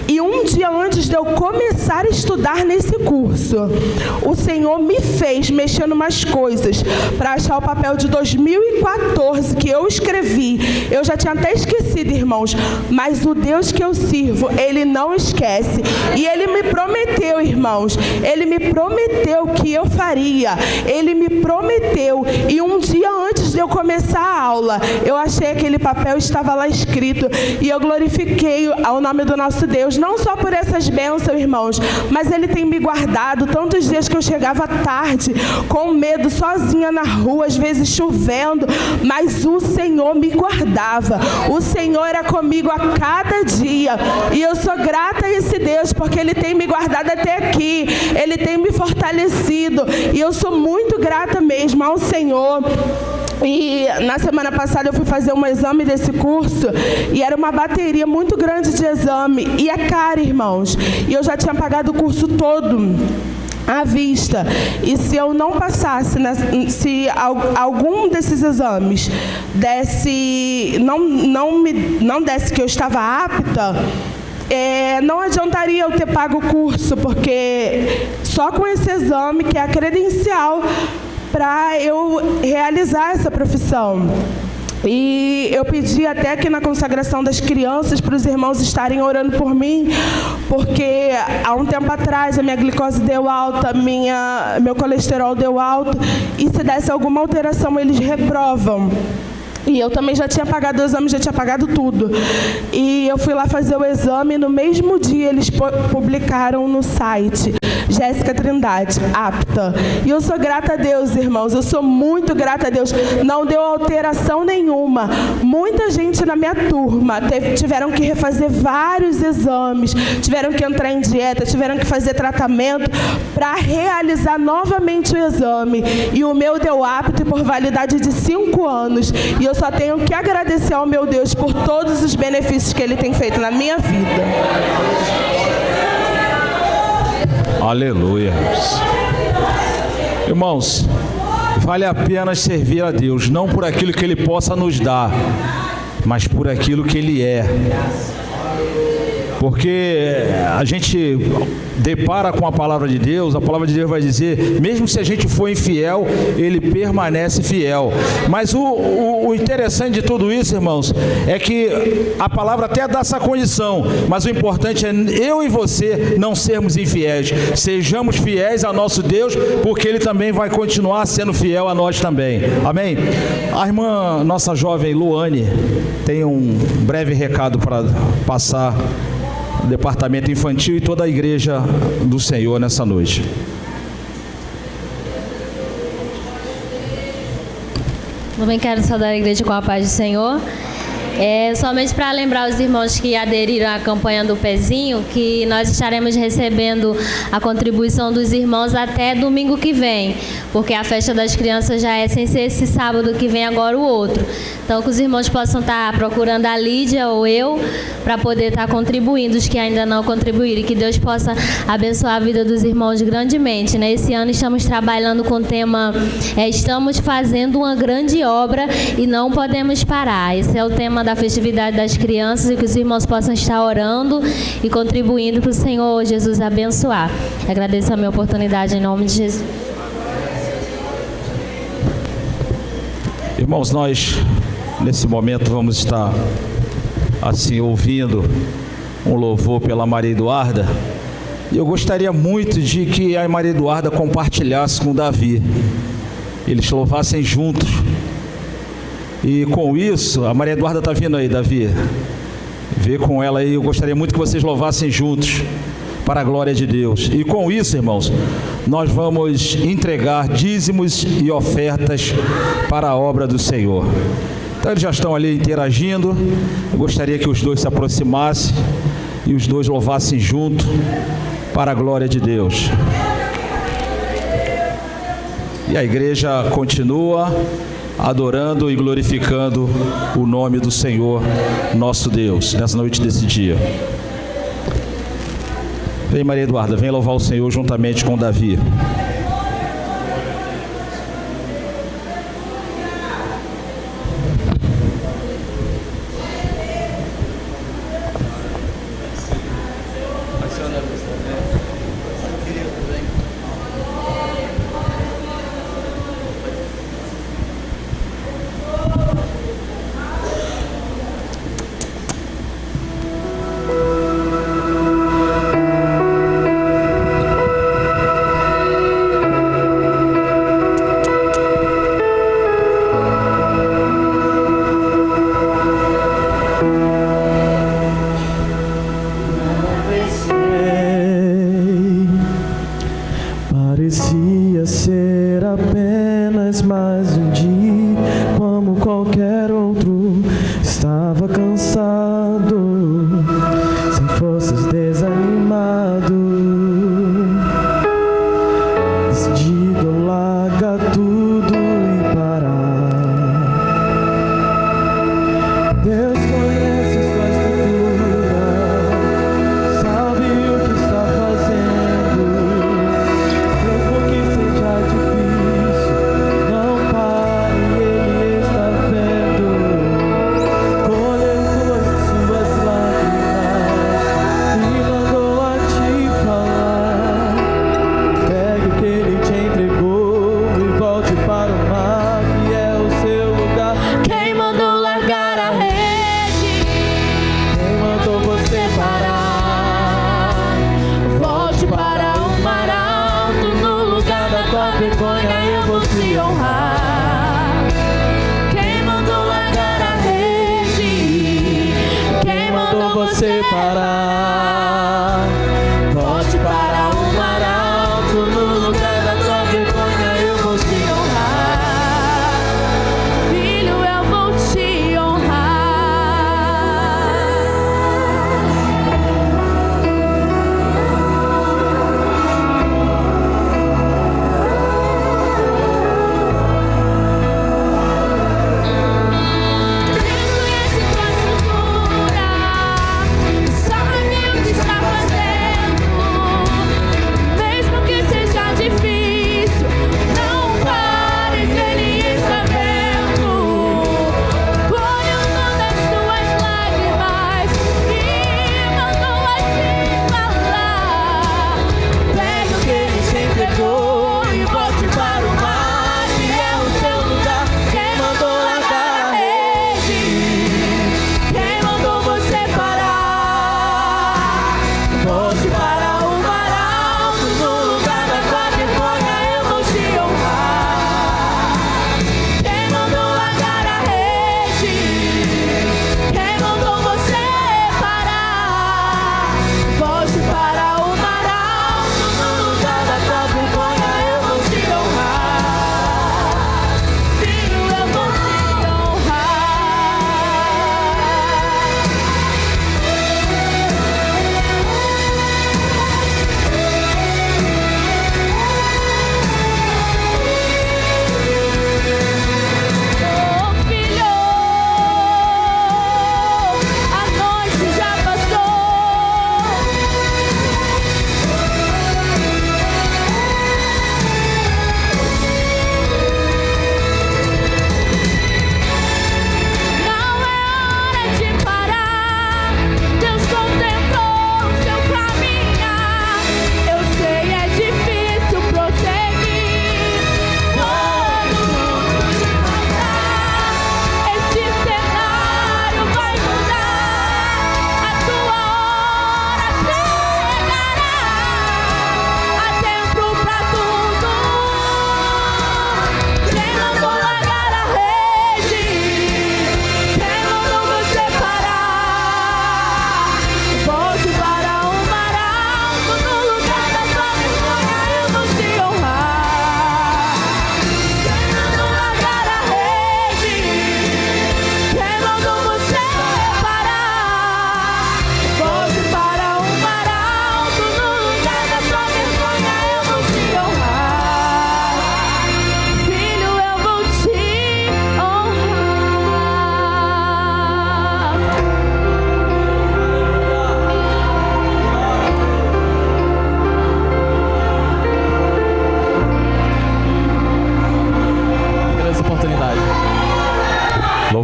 E um dia antes de eu começar a estudar nesse curso, o Senhor me fez mexer em umas coisas para achar o papel de 2014 que eu escrevi. Eu já tinha até esquecido, irmãos, mas o Deus que eu sirvo, Ele não esquece. E Ele me prometeu, irmãos, Ele me prometeu que eu faria. Ele me prometeu. E um dia antes de eu começar a aula, eu achei aquele papel, estava lá escrito, e eu glorifiquei ao nome do nosso Deus, não só por essas bênçãos, irmãos, mas Ele tem me guardado tantos dias que eu chegava tarde, com medo, sozinha na rua, às vezes chovendo, mas o Senhor me guardava, o Senhor era comigo a cada dia, e eu sou grata a esse Deus, porque Ele tem me guardado até aqui, Ele tem me fortalecido, e eu sou muito grata mesmo ao Senhor. E na semana passada eu fui fazer um exame desse curso e era uma bateria muito grande de exame e é caro, irmãos, e eu já tinha pagado o curso todo à vista, e se eu não passasse, se algum desses exames desse, não desse que eu estava apta, não adiantaria eu ter pago o curso, porque só com esse exame, que é a credencial para eu realizar essa profissão. E eu pedi até que na consagração das crianças para os irmãos estarem orando por mim, porque há um tempo atrás a minha glicose deu alta, meu colesterol deu alto, e se desse alguma alteração eles reprovam. E eu também já tinha pagado o exame, já tinha pagado tudo. E eu fui lá fazer o exame e no mesmo dia eles publicaram no site: Jéssica Trindade, apta. E eu sou grata a Deus, irmãos, eu sou muito grata a Deus. Não deu alteração nenhuma. Muita gente na minha turma tiveram que refazer vários exames, tiveram que entrar em dieta, tiveram que fazer tratamento para realizar novamente o exame. E o meu deu apto por validade de 5 anos. E eu só tenho que agradecer ao meu Deus por todos os benefícios que Ele tem feito na minha vida. Aleluia. Irmãos, vale a pena servir a Deus, não por aquilo que Ele possa nos dar, mas por aquilo que Ele é. Porque a gente depara com a palavra de Deus, a palavra de Deus vai dizer, mesmo se a gente for infiel, Ele permanece fiel. Mas o interessante de tudo isso, irmãos, é que a palavra até dá essa condição, mas o importante é eu e você não sermos infiéis. Sejamos fiéis a nosso Deus, porque Ele também vai continuar sendo fiel a nós também. Amém? A irmã, nossa jovem Luane, tem um breve recado para passar o departamento infantil e toda a igreja do Senhor nessa noite. Também quero saudar a igreja com a paz do Senhor. Somente para lembrar os irmãos que aderiram à campanha do Pezinho, que nós estaremos recebendo a contribuição dos irmãos até domingo que vem, porque a festa das crianças já é sem ser esse sábado que vem, agora o outro. Então, que os irmãos possam estar procurando a Lídia ou eu para poder estar contribuindo, os que ainda não contribuíram, e que Deus possa abençoar a vida dos irmãos grandemente. Esse ano estamos trabalhando com o tema estamos fazendo uma grande obra e não podemos parar. Esse é o tema da festividade das crianças, e que os irmãos possam estar orando e contribuindo para o Senhor Jesus abençoar. Agradeço a minha oportunidade em nome de Jesus. Irmãos, nós nesse momento vamos estar assim ouvindo um louvor pela Maria Eduarda, e eu gostaria muito de que a Maria Eduarda compartilhasse com o Davi, eles louvassem juntos. E com isso, a Maria Eduarda está vindo aí, Davi, vê com ela aí. Eu gostaria muito que vocês louvassem juntos para a glória de Deus. E com isso, irmãos, nós vamos entregar dízimos e ofertas para a obra do Senhor. Então eles já estão ali interagindo. Eu gostaria que os dois se aproximassem e os dois louvassem junto para a glória de Deus. E a igreja continua adorando e glorificando o nome do Senhor, nosso Deus, nessa noite desse dia. Vem, Maria Eduarda, vem louvar o Senhor juntamente com Davi. Parecia ser apenas mais um dia, como qualquer outro. Estava cansado, sem forças, desanimado, decidido a largar tudo e parar. Deus conhece sua estrutura, sabe o que está fazendo. Mesmo que seja difícil, não pare, Ele está vendo. Colheu suas lágrimas e mandou a te falar. Pegue o que Ele te entregou e volte para o mar, que é o seu lugar. Quem mandou largar a rede? Quem mandou você parar? Volte para o mar alto, no lugar da tua vergonha eu vou te honrar. Quem mandou largar a rede? Quem mandou você parar? Volte para o mar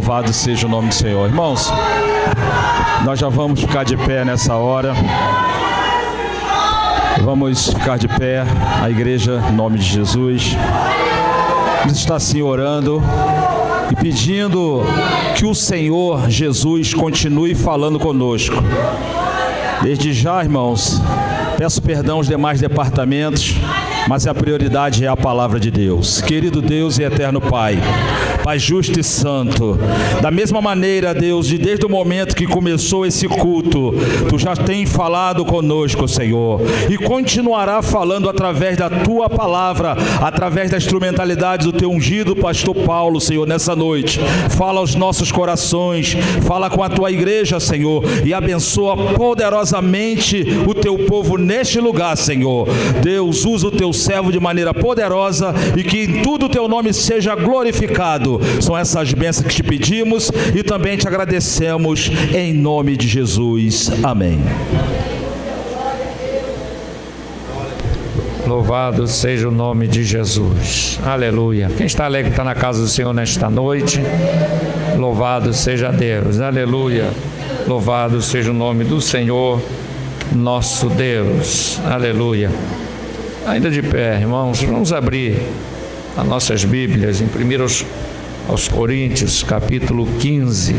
Louvado seja o nome do Senhor. Irmãos, nós já vamos ficar de pé nessa hora. Vamos ficar de pé, a igreja, em nome de Jesus. Vamos estar assim orando e pedindo que o Senhor Jesus continue falando conosco. Desde já, irmãos, peço perdão aos demais departamentos, mas a prioridade é a palavra de Deus. Querido Deus e eterno Pai, Pai justo e santo, da mesma maneira, Deus, desde o momento que começou esse culto, Tu já tem falado conosco, Senhor, e continuará falando através da Tua palavra, através da instrumentalidade do Teu ungido pastor Paulo, Senhor, nessa noite. Fala aos nossos corações, fala com a Tua igreja, Senhor, e abençoa poderosamente o Teu povo neste lugar, Senhor. Deus, usa o Teu servo de maneira poderosa e que em tudo o Teu nome seja glorificado. São essas bênçãos que te pedimos e também te agradecemos em nome de Jesus. Amém. Louvado seja o nome de Jesus. Aleluia. Quem está alegre está na casa do Senhor nesta noite. Louvado seja Deus. Aleluia. Louvado seja o nome do Senhor, nosso Deus. Aleluia. Ainda de pé, irmãos, vamos abrir as nossas Bíblias em 1 aos Coríntios, capítulo 15.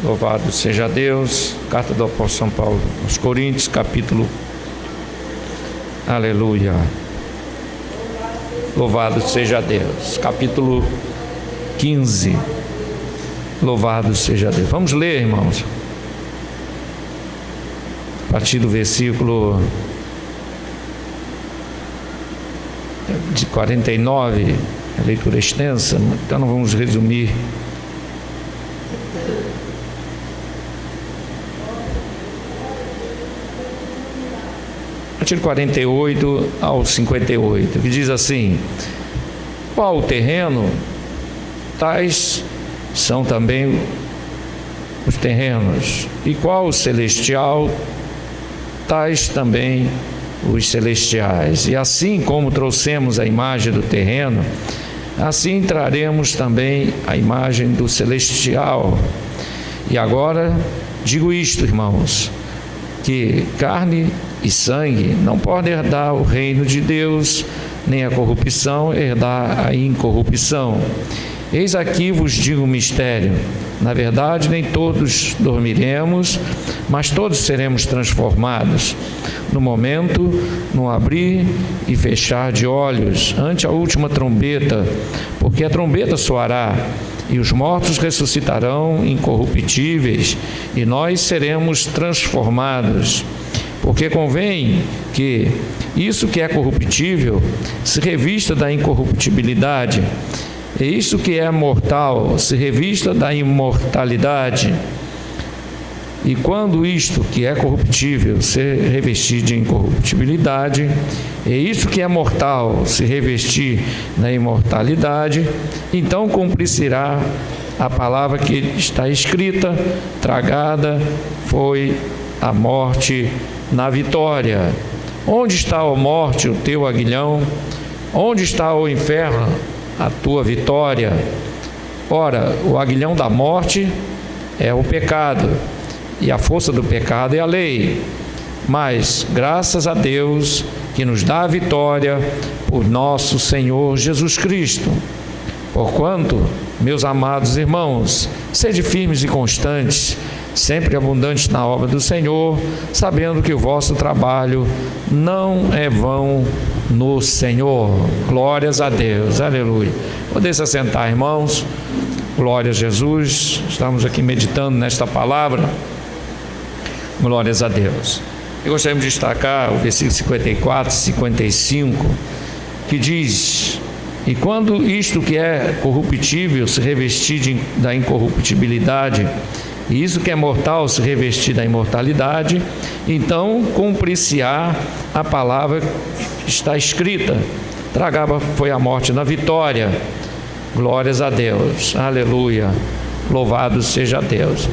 Louvado seja Deus. Carta do apóstolo São Paulo aos Coríntios, capítulo. Aleluia. Louvado seja Deus. Capítulo 15. Louvado seja Deus. Vamos ler, irmãos. A partir do versículo de 49, a leitura é extensa, então não vamos resumir. A partir de 48 ao 58, que diz assim: qual o terreno, tais são também os terrenos, e qual o celestial, tais também os celestiais. E assim como trouxemos a imagem do terreno, assim traremos também a imagem do celestial. E agora digo isto, irmãos, que carne e sangue não podem herdar o reino de Deus, nem a corrupção herdar a incorrupção. Eis aqui vos digo um mistério: na verdade nem todos dormiremos, mas todos seremos transformados, no momento, no abrir e fechar de olhos, ante a última trombeta, porque a trombeta soará, e os mortos ressuscitarão incorruptíveis, e nós seremos transformados. Porque convém que isso que é corruptível se revista da incorruptibilidade, e isso que é mortal se revista da imortalidade. E quando isto que é corruptível se revestir de incorruptibilidade, e isso que é mortal se revestir da imortalidade, então cumprir-se-á a palavra que está escrita: tragada foi a morte na vitória. Onde está, ó morte, o teu aguilhão? Onde está, ó inferno, a tua vitória? Ora, o aguilhão da morte é o pecado, e a força do pecado é a lei. Mas, graças a Deus, que nos dá a vitória por nosso Senhor Jesus Cristo. Porquanto, meus amados irmãos, sede firmes e constantes, sempre abundantes na obra do Senhor, sabendo que o vosso trabalho não é vão no Senhor. Glórias a Deus. Aleluia. Podem se assentar, irmãos. Glória a Jesus. Estamos aqui meditando nesta palavra. Glórias a Deus. Eu gostaria de destacar o versículo 54 e 55, que diz: e quando isto que é corruptível se revestir da incorruptibilidade, e isso que é mortal se revestir da imortalidade, então cumprir-se-á a palavra que está escrita: tragada foi a morte na vitória. Glórias a Deus. Aleluia. Louvado seja Deus.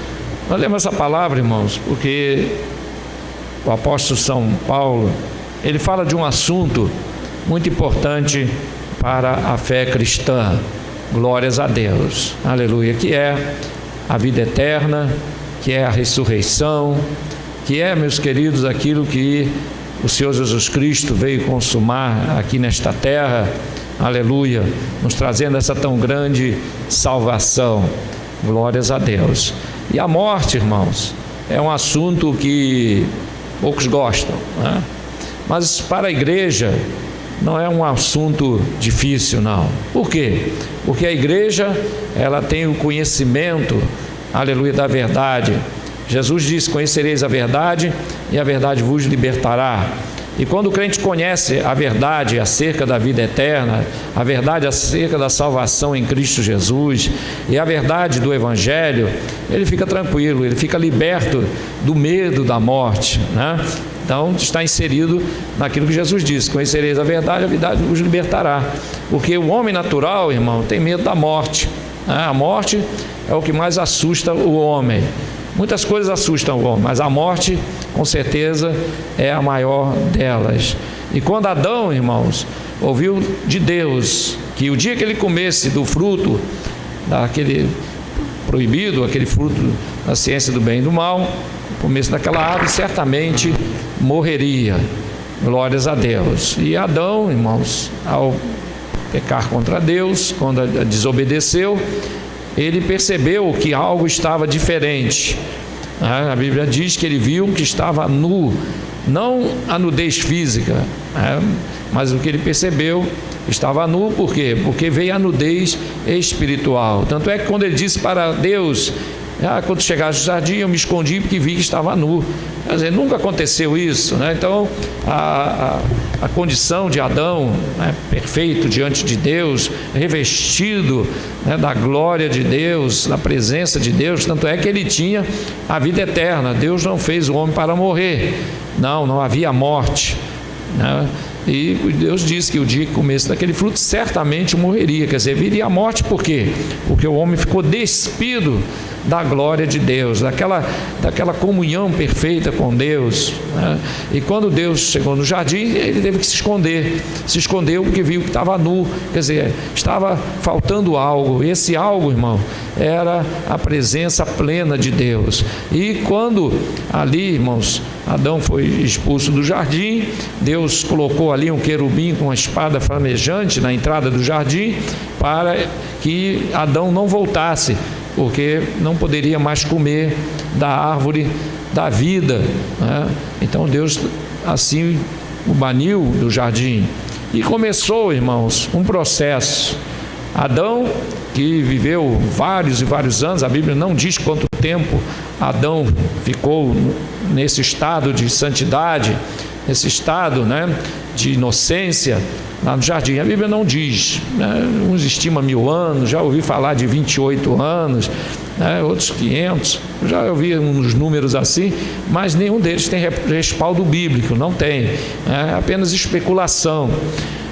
Nós lemos essa palavra, irmãos, porque o apóstolo São Paulo, ele fala de um assunto muito importante para a fé cristã. Glórias a Deus, aleluia, que é a vida eterna, que é a ressurreição, que é, meus queridos, aquilo que o Senhor Jesus Cristo veio consumar aqui nesta terra, aleluia, nos trazendo essa tão grande salvação. Glórias a Deus. E a morte, irmãos, é um assunto que poucos gostam, né? Mas para a igreja não é um assunto difícil, não. Por quê? Porque a igreja, ela tem o conhecimento, aleluia, da verdade. Jesus disse: conhecereis a verdade e a verdade vos libertará. E quando o crente conhece a verdade acerca da vida eterna, a verdade acerca da salvação em Cristo Jesus e a verdade do Evangelho, ele fica tranquilo, ele fica liberto do medo da morte, né? Então está inserido naquilo que Jesus disse: conhecereis a verdade vos libertará. Porque o homem natural, irmão, tem medo da morte, né? A morte é o que mais assusta o homem. Muitas coisas assustam o homem, mas a morte, com certeza, é a maior delas. E quando Adão, irmãos, ouviu de Deus que o dia que ele comesse do fruto, daquele proibido, aquele fruto da ciência do bem e do mal, comesse daquela árvore, certamente morreria. Glórias a Deus. E Adão, irmãos, ao pecar contra Deus, quando desobedeceu, ele percebeu que algo estava diferente. A Bíblia diz que ele viu que estava nu, não a nudez física, mas o que ele percebeu, estava nu. Por quê? Porque veio a nudez espiritual. Tanto é que quando ele disse para Deus: quando chegaste no jardim, eu me escondi porque vi que estava nu. Quer dizer, nunca aconteceu isso, né? Então, a condição de Adão, né, perfeito diante de Deus, revestido, né, da glória de Deus, da presença de Deus, tanto é que ele tinha a vida eterna. Deus não fez o homem para morrer, não havia morte, né? E Deus disse que o dia que comesse daquele fruto, certamente morreria. Quer dizer, viria a morte. Por quê? Porque o homem ficou despido da glória de Deus, daquela comunhão perfeita com Deus, né? E quando Deus chegou no jardim, ele teve que se esconder. Se escondeu porque viu que estava nu. Quer dizer, estava faltando algo. E esse algo, irmão, era a presença plena de Deus. E quando ali, irmãos, Adão foi expulso do jardim, Deus colocou ali um querubim com uma espada flamejante na entrada do jardim, para que Adão não voltasse, porque não poderia mais comer da árvore da vida, né? Então Deus assim o baniu do jardim. E começou, irmãos, um processo. Adão, que viveu vários e vários anos, a Bíblia não diz quanto tempo Adão ficou nesse estado de santidade, nesse estado, né, de inocência lá no jardim. A Bíblia não diz, né? Uns estimam 1000 anos, já ouvi falar de 28 anos, né? Outros 500, já ouvi uns números assim, mas nenhum deles tem respaldo bíblico, não tem, é apenas especulação.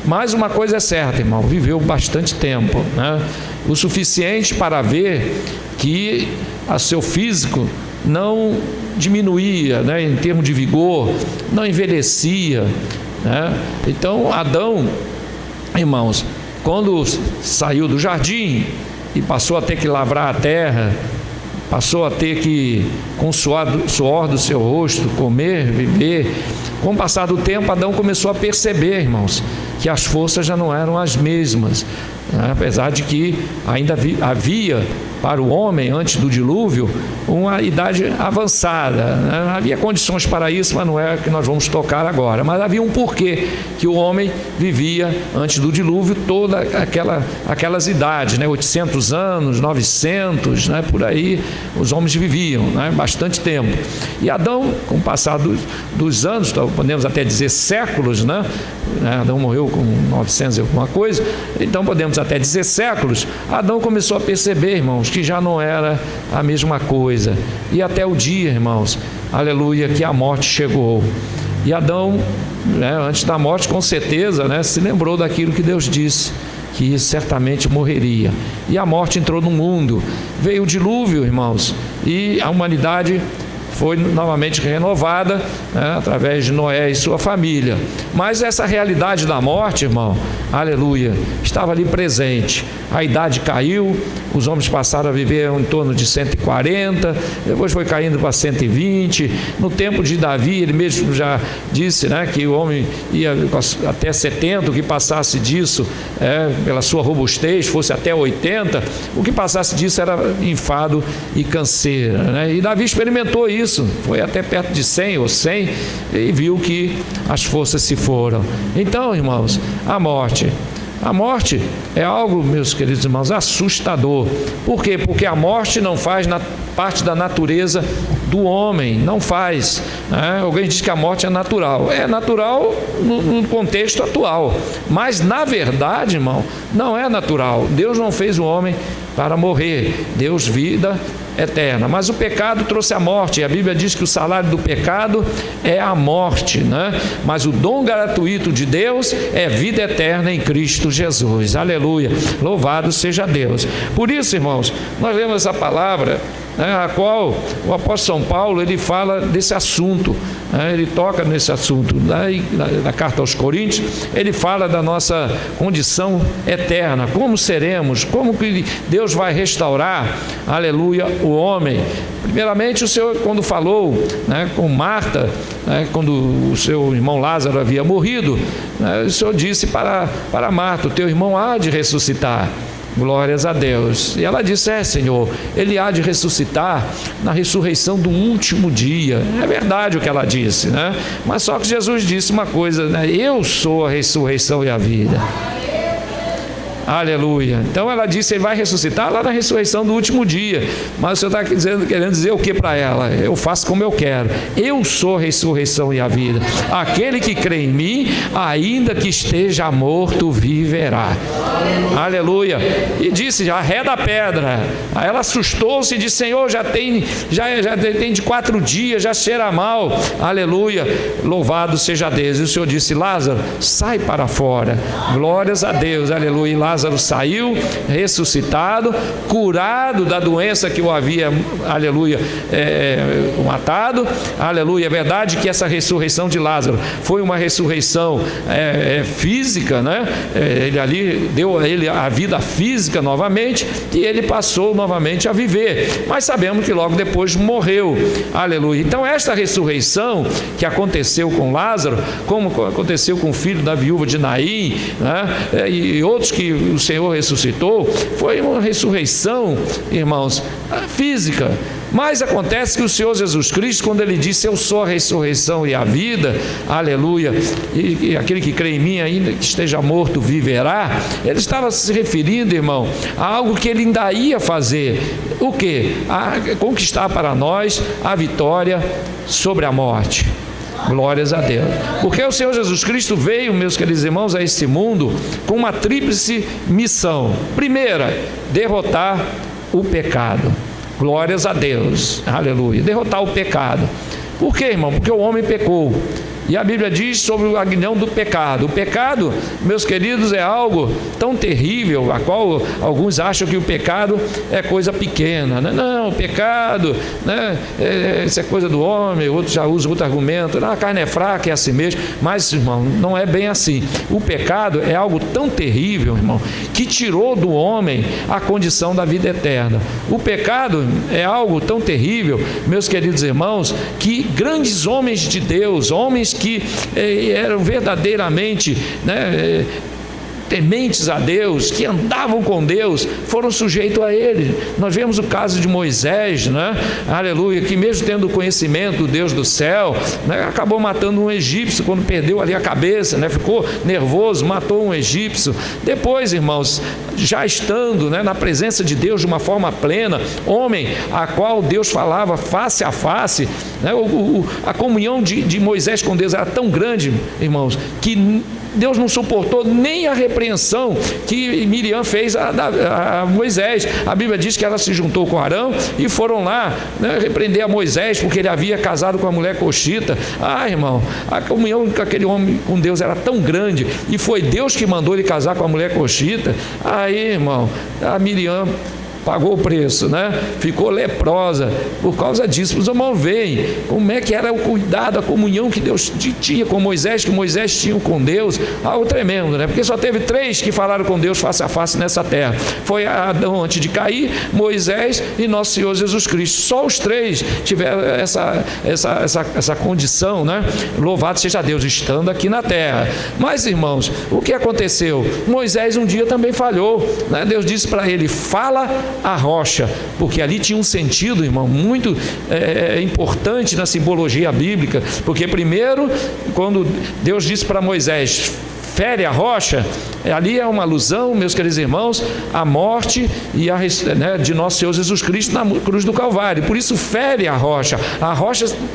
Mas uma coisa é certa, irmão, viveu bastante tempo, né? O suficiente para ver que a seu físico não diminuía, né, em termos de vigor, não envelhecia, né? Então Adão, irmãos, quando saiu do jardim e passou a ter que lavrar a terra, passou a ter que, com o suor do seu rosto, comer, viver, com o passar do tempo, Adão começou a perceber, irmãos, que as forças já não eram as mesmas, né? Apesar de que ainda havia para o homem, antes do dilúvio, uma idade avançada, né? Havia condições para isso, mas não é o que nós vamos tocar agora. Mas havia um porquê que o homem vivia antes do dilúvio toda aquelas idades, né? 800 anos, 900, né? Por aí os homens viviam, né? Bastante tempo. E Adão, com o passar dos anos, podemos até dizer séculos, né? Adão morreu com 900 e alguma coisa, então podemos até dizer séculos. Adão começou a perceber, irmãos, que já não era a mesma coisa. E até o dia, irmãos, aleluia, que a morte chegou. E Adão, né, antes da morte, com certeza, né, se lembrou daquilo que Deus disse, que certamente morreria. E a morte entrou no mundo. Veio o dilúvio, irmãos, e a humanidade foi novamente renovada, né, através de Noé e sua família. Mas essa realidade da morte, irmão, aleluia, estava ali presente. A idade caiu, os homens passaram a viver em torno de 140, depois foi caindo para 120. No tempo de Davi, ele mesmo já disse, né, que o homem ia até 70, o que passasse disso, pela sua robustez, fosse até 80, o que passasse disso era enfado e canseira, né? E Davi experimentou isso, foi até perto de 100 ou 100 e viu que as forças se foram. Então, irmãos, a morte é algo, meus queridos irmãos, assustador. Por quê? Porque a morte não faz parte da natureza do homem, não faz, né? Alguém diz que a morte é natural. É natural no contexto atual, mas na verdade, irmão, não é natural. Deus não fez o homem para morrer, Deus vida eterna, mas o pecado trouxe a morte, e a Bíblia diz que o salário do pecado é a morte, né? Mas o dom gratuito de Deus é vida eterna em Cristo Jesus, aleluia, louvado seja Deus. Por isso, irmãos, nós lemos essa palavra, a qual o apóstolo São Paulo, ele fala desse assunto, ele toca nesse assunto, na carta aos Coríntios, ele fala da nossa condição eterna, como seremos, como que Deus vai restaurar, aleluia, o homem. Primeiramente, o Senhor, quando falou, né, com Marta, né, quando o seu irmão Lázaro havia morrido, né, o Senhor disse para Marta: o teu irmão há de ressuscitar. Glórias a Deus. E ela disse: Senhor, ele há de ressuscitar na ressurreição do último dia. É verdade o que ela disse, né? Mas só que Jesus disse uma coisa, né? Eu sou a ressurreição e a vida. Aleluia. Então ela disse: ele vai ressuscitar lá na ressurreição do último dia. Mas o Senhor está querendo dizer o que para ela? Eu faço como eu quero. Eu sou a ressurreição e a vida. Aquele que crê em mim, ainda que esteja morto, viverá. Aleluia. E disse: arreda a pedra. Aí ela assustou-se e disse: Senhor, já tem de 4 dias, já cheira mal. Aleluia. Louvado seja Deus. E o Senhor disse: Lázaro, sai para fora. Glórias a Deus. Aleluia. E Lázaro saiu, ressuscitado, curado da doença que o havia, aleluia, matado. Aleluia. É verdade que essa ressurreição de Lázaro foi uma ressurreição física, né? Ele ali deu a ele a vida física novamente e ele passou novamente a viver, mas sabemos que logo depois morreu. Aleluia. Então esta ressurreição que aconteceu com Lázaro, como aconteceu com o filho da viúva de Naim, né? E outros que o Senhor ressuscitou, foi uma ressurreição, irmãos, física. Mas acontece que o Senhor Jesus Cristo, quando ele disse: eu sou a ressurreição e a vida, aleluia, e aquele que crê em mim, ainda que esteja morto, viverá, ele estava se referindo, irmão, a algo que ele ainda ia fazer. O quê? A conquistar para nós a vitória sobre a morte. Glórias a Deus. Porque o Senhor Jesus Cristo veio, meus queridos irmãos, a esse mundo com uma tríplice missão. Primeira, derrotar o pecado. Glórias a Deus. Aleluia. Derrotar o pecado. Por quê, irmão? Porque o homem pecou. E a Bíblia diz sobre o aguilhão do pecado. O pecado, meus queridos, é algo tão terrível, a qual alguns acham que o pecado é coisa pequena, né? Não, o pecado, né, isso é coisa do homem. Outros já usam outro argumento: a carne é fraca, é assim mesmo. Mas, irmão, não é bem assim. O pecado é algo tão terrível, irmão, que tirou do homem a condição da vida eterna. O pecado é algo tão terrível, meus queridos irmãos, que grandes homens de Deus, homens que eram verdadeiramente, né, tementes a Deus, que andavam com Deus, foram sujeitos a ele. Nós vemos o caso de Moisés, né? Aleluia, que mesmo tendo conhecimento do Deus do céu, né, acabou matando um egípcio quando perdeu ali a cabeça, né? Ficou nervoso, matou um egípcio. Depois, irmãos, já estando, né, na presença de Deus de uma forma plena, homem a qual Deus falava face a face, né? A comunhão de Moisés com Deus era tão grande, irmãos, que Deus não suportou nem a repreensão que Miriam fez a Moisés. A Bíblia diz que ela se juntou com Arão e foram lá, né, repreender a Moisés porque ele havia casado com a mulher coxita. Irmão, a comunhão com aquele homem com Deus era tão grande, e foi Deus que mandou ele casar com a mulher coxita. Aí, irmão, a Miriam pagou o preço, né? Ficou leprosa por causa disso. Os irmãos veem como é que era o cuidado, a comunhão que Deus tinha com Moisés, que Moisés tinha com Deus, algo tremendo, né? Porque só teve 3 que falaram com Deus face a face nessa terra. Foi Adão antes de cair, Moisés e nosso Senhor Jesus Cristo. Só os 3 tiveram essa condição, né? Louvado seja Deus, estando aqui na terra. Mas, irmãos, o que aconteceu? Moisés um dia também falhou, né? Deus disse para ele: fala a rocha, porque ali tinha um sentido, irmão, muito importante na simbologia bíblica, porque primeiro, quando Deus disse para Moisés: fere a rocha, ali é uma alusão, meus queridos irmãos, à morte e de nosso Senhor Jesus Cristo na cruz do Calvário. Por isso, fere a rocha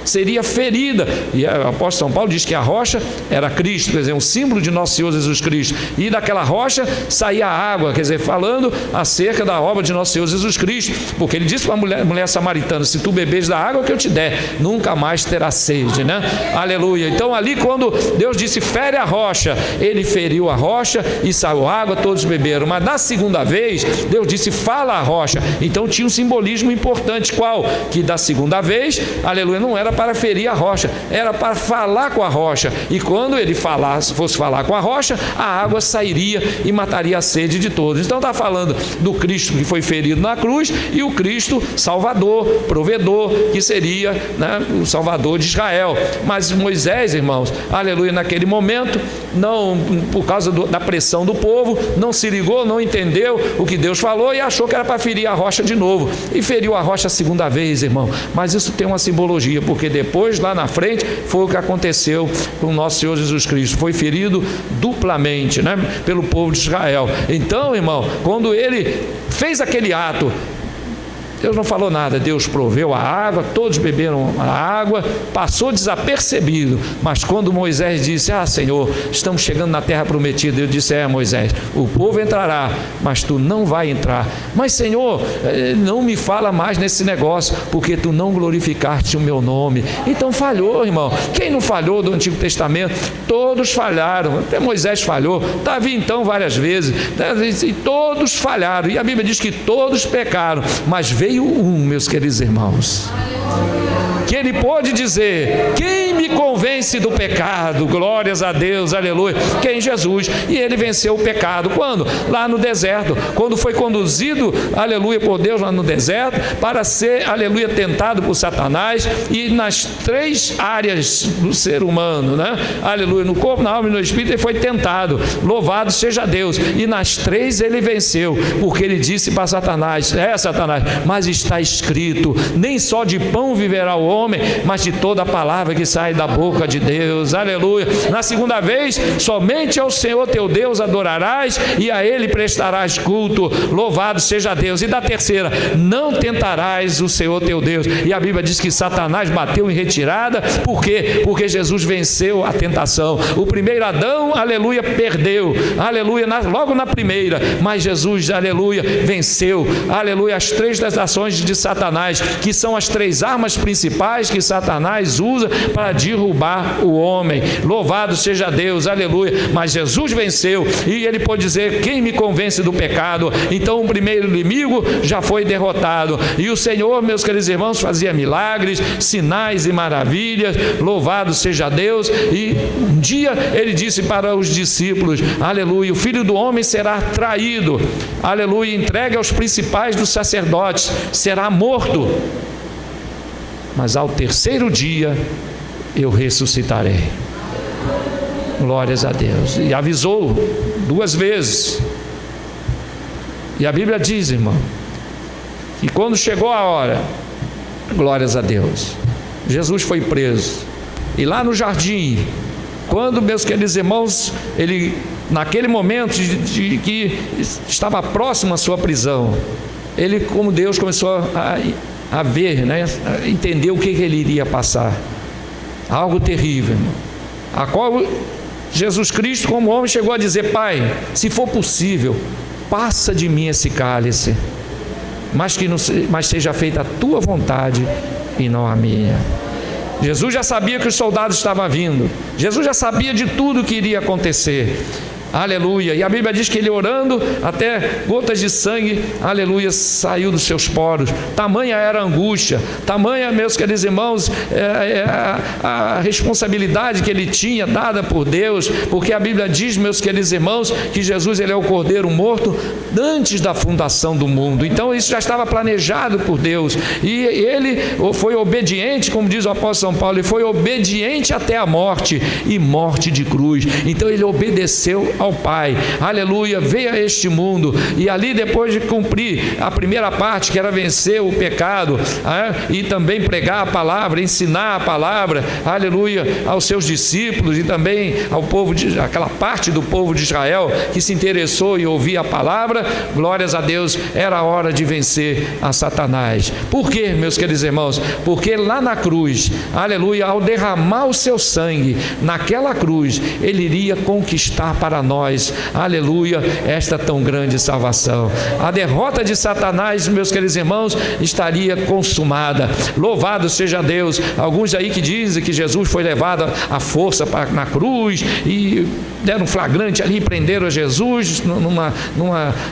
seria ferida, e o apóstolo São Paulo diz que a rocha era Cristo, quer dizer, um símbolo de nosso Senhor Jesus Cristo, e daquela rocha saía água, quer dizer, falando acerca da obra de nosso Senhor Jesus Cristo, porque ele disse para a mulher samaritana: se tu beberes da água que eu te der, nunca mais terás sede, né? Aleluia. Então ali, quando Deus disse fere a rocha, ele feriu a rocha e saiu água, todos beberam. Mas na segunda vez, Deus disse fala a rocha. Então tinha um simbolismo importante. Qual? Que da segunda vez, aleluia, não era para ferir a rocha, era para falar com a rocha. E quando ele fosse falar com a rocha, a água sairia e mataria a sede de todos. Então está falando do Cristo que foi ferido na cruz e o Cristo Salvador, provedor, que seria, né, o Salvador de Israel. Mas Moisés, irmãos, aleluia, naquele momento, não, por causa da pressão do povo, não se ligou, não entendeu o que Deus falou e achou que era para ferir a rocha de novo, e feriu a rocha a segunda vez, irmão. Mas isso tem uma simbologia, porque depois, lá na frente, foi o que aconteceu com o nosso Senhor Jesus Cristo, foi ferido duplamente, né, pelo povo de Israel. Então, irmão, quando ele fez aquele ato, Deus não falou nada, Deus proveu a água, todos beberam a água, passou desapercebido. Mas quando Moisés disse: Senhor, estamos chegando na terra prometida, Ele disse: Moisés, o povo entrará, mas tu não vai entrar. Mas Senhor, não me fala mais nesse negócio, porque tu não glorificaste o meu nome. Então falhou, irmão. Quem não falhou do Antigo Testamento? Todos falharam, até Moisés falhou, Davi então várias vezes, e todos falharam, e a Bíblia diz que todos pecaram, mas veio meus queridos irmãos, que ele pôde dizer: quem me convence do pecado? Glórias a Deus, aleluia. Quem? Jesus. E ele venceu o pecado. Quando? Lá no deserto, quando foi conduzido, aleluia, por Deus lá no deserto, para ser, aleluia, tentado por Satanás, e nas 3 áreas do ser humano, né? Aleluia, no corpo, na alma e no espírito, ele foi tentado. Louvado seja Deus. E nas 3 ele venceu, porque ele disse para Satanás: Satanás, mas está escrito, nem só de pão viverá o homem, mas de toda a palavra que sai da boca de Deus. Aleluia. Na segunda vez, somente ao Senhor teu Deus adorarás e a Ele prestarás culto. Louvado seja Deus. E da terceira, não tentarás o Senhor teu Deus. E a Bíblia diz que Satanás bateu em retirada. Por quê? Porque Jesus venceu a tentação. O primeiro Adão, aleluia, perdeu, aleluia, logo na primeira, mas Jesus, aleluia, venceu, aleluia, as 3 tentações de Satanás, que são as 3 armas principais que Satanás usa para derrubar o homem. Louvado seja Deus, aleluia. Mas Jesus venceu, e ele pode dizer: quem me convence do pecado? Então o primeiro inimigo já foi derrotado, e o Senhor, meus queridos irmãos, fazia milagres, sinais e maravilhas. Louvado seja Deus. E um dia ele disse para os discípulos: aleluia, o Filho do Homem será traído, aleluia, entregue aos principais dos sacerdotes, será morto, mas ao terceiro dia eu ressuscitarei. Glórias a Deus. E avisou 2 vezes. E a Bíblia diz, irmão, que quando chegou a hora, glórias a Deus, Jesus foi preso. E lá no jardim, quando, meus queridos irmãos, ele, naquele momento de que estava próximo à sua prisão, ele, como Deus, começou a ver, né, a entender o que ele iria passar. Algo terrível, irmão, a qual Jesus Cristo, como homem, chegou a dizer: Pai, se for possível, passa de mim esse cálice, mas seja feita a tua vontade e não a minha. Jesus já sabia que os soldados estavam vindo, Jesus já sabia de tudo que iria acontecer. aleluia, e a Bíblia diz que ele orando, até gotas de sangue, aleluia, saiu dos seus poros. Tamanha era a angústia, tamanha, meus queridos irmãos, a responsabilidade que ele tinha dada por Deus, porque a Bíblia diz, meus queridos irmãos, que Jesus, ele é o Cordeiro morto antes da fundação do mundo. Então isso já estava planejado por Deus, e ele foi obediente, como diz o apóstolo São Paulo, ele foi obediente até a morte, e morte de cruz. Então ele obedeceu ao Pai, aleluia, veio a este mundo, e ali, depois de cumprir a primeira parte, que era vencer o pecado, e também pregar a palavra, ensinar a palavra, aleluia, aos seus discípulos, e também ao povo, aquela parte do povo de Israel que se interessou em ouvir a palavra, glórias a Deus, era a hora de vencer a Satanás. Por quê, meus queridos irmãos? Porque lá na cruz, aleluia, ao derramar o seu sangue, naquela cruz, ele iria conquistar para nós, aleluia, esta tão grande salvação. A derrota de Satanás, meus queridos irmãos, estaria consumada. Louvado seja Deus. Alguns aí que dizem que Jesus foi levado à força na cruz, e deram um flagrante ali, prenderam Jesus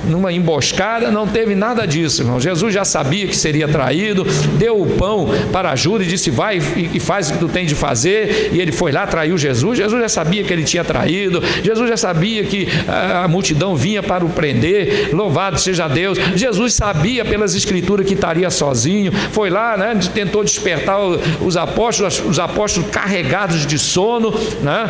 numa emboscada. Não teve nada disso, irmão. Jesus já sabia que seria traído, deu o pão para Judas e disse: vai e faz o que tu tens de fazer, e ele foi lá, traiu Jesus. Jesus já sabia que ele tinha traído, Jesus já sabia que a multidão vinha para o prender, louvado seja Deus. Jesus sabia pelas escrituras que estaria sozinho, foi lá, né, tentou despertar os apóstolos carregados de sono, né,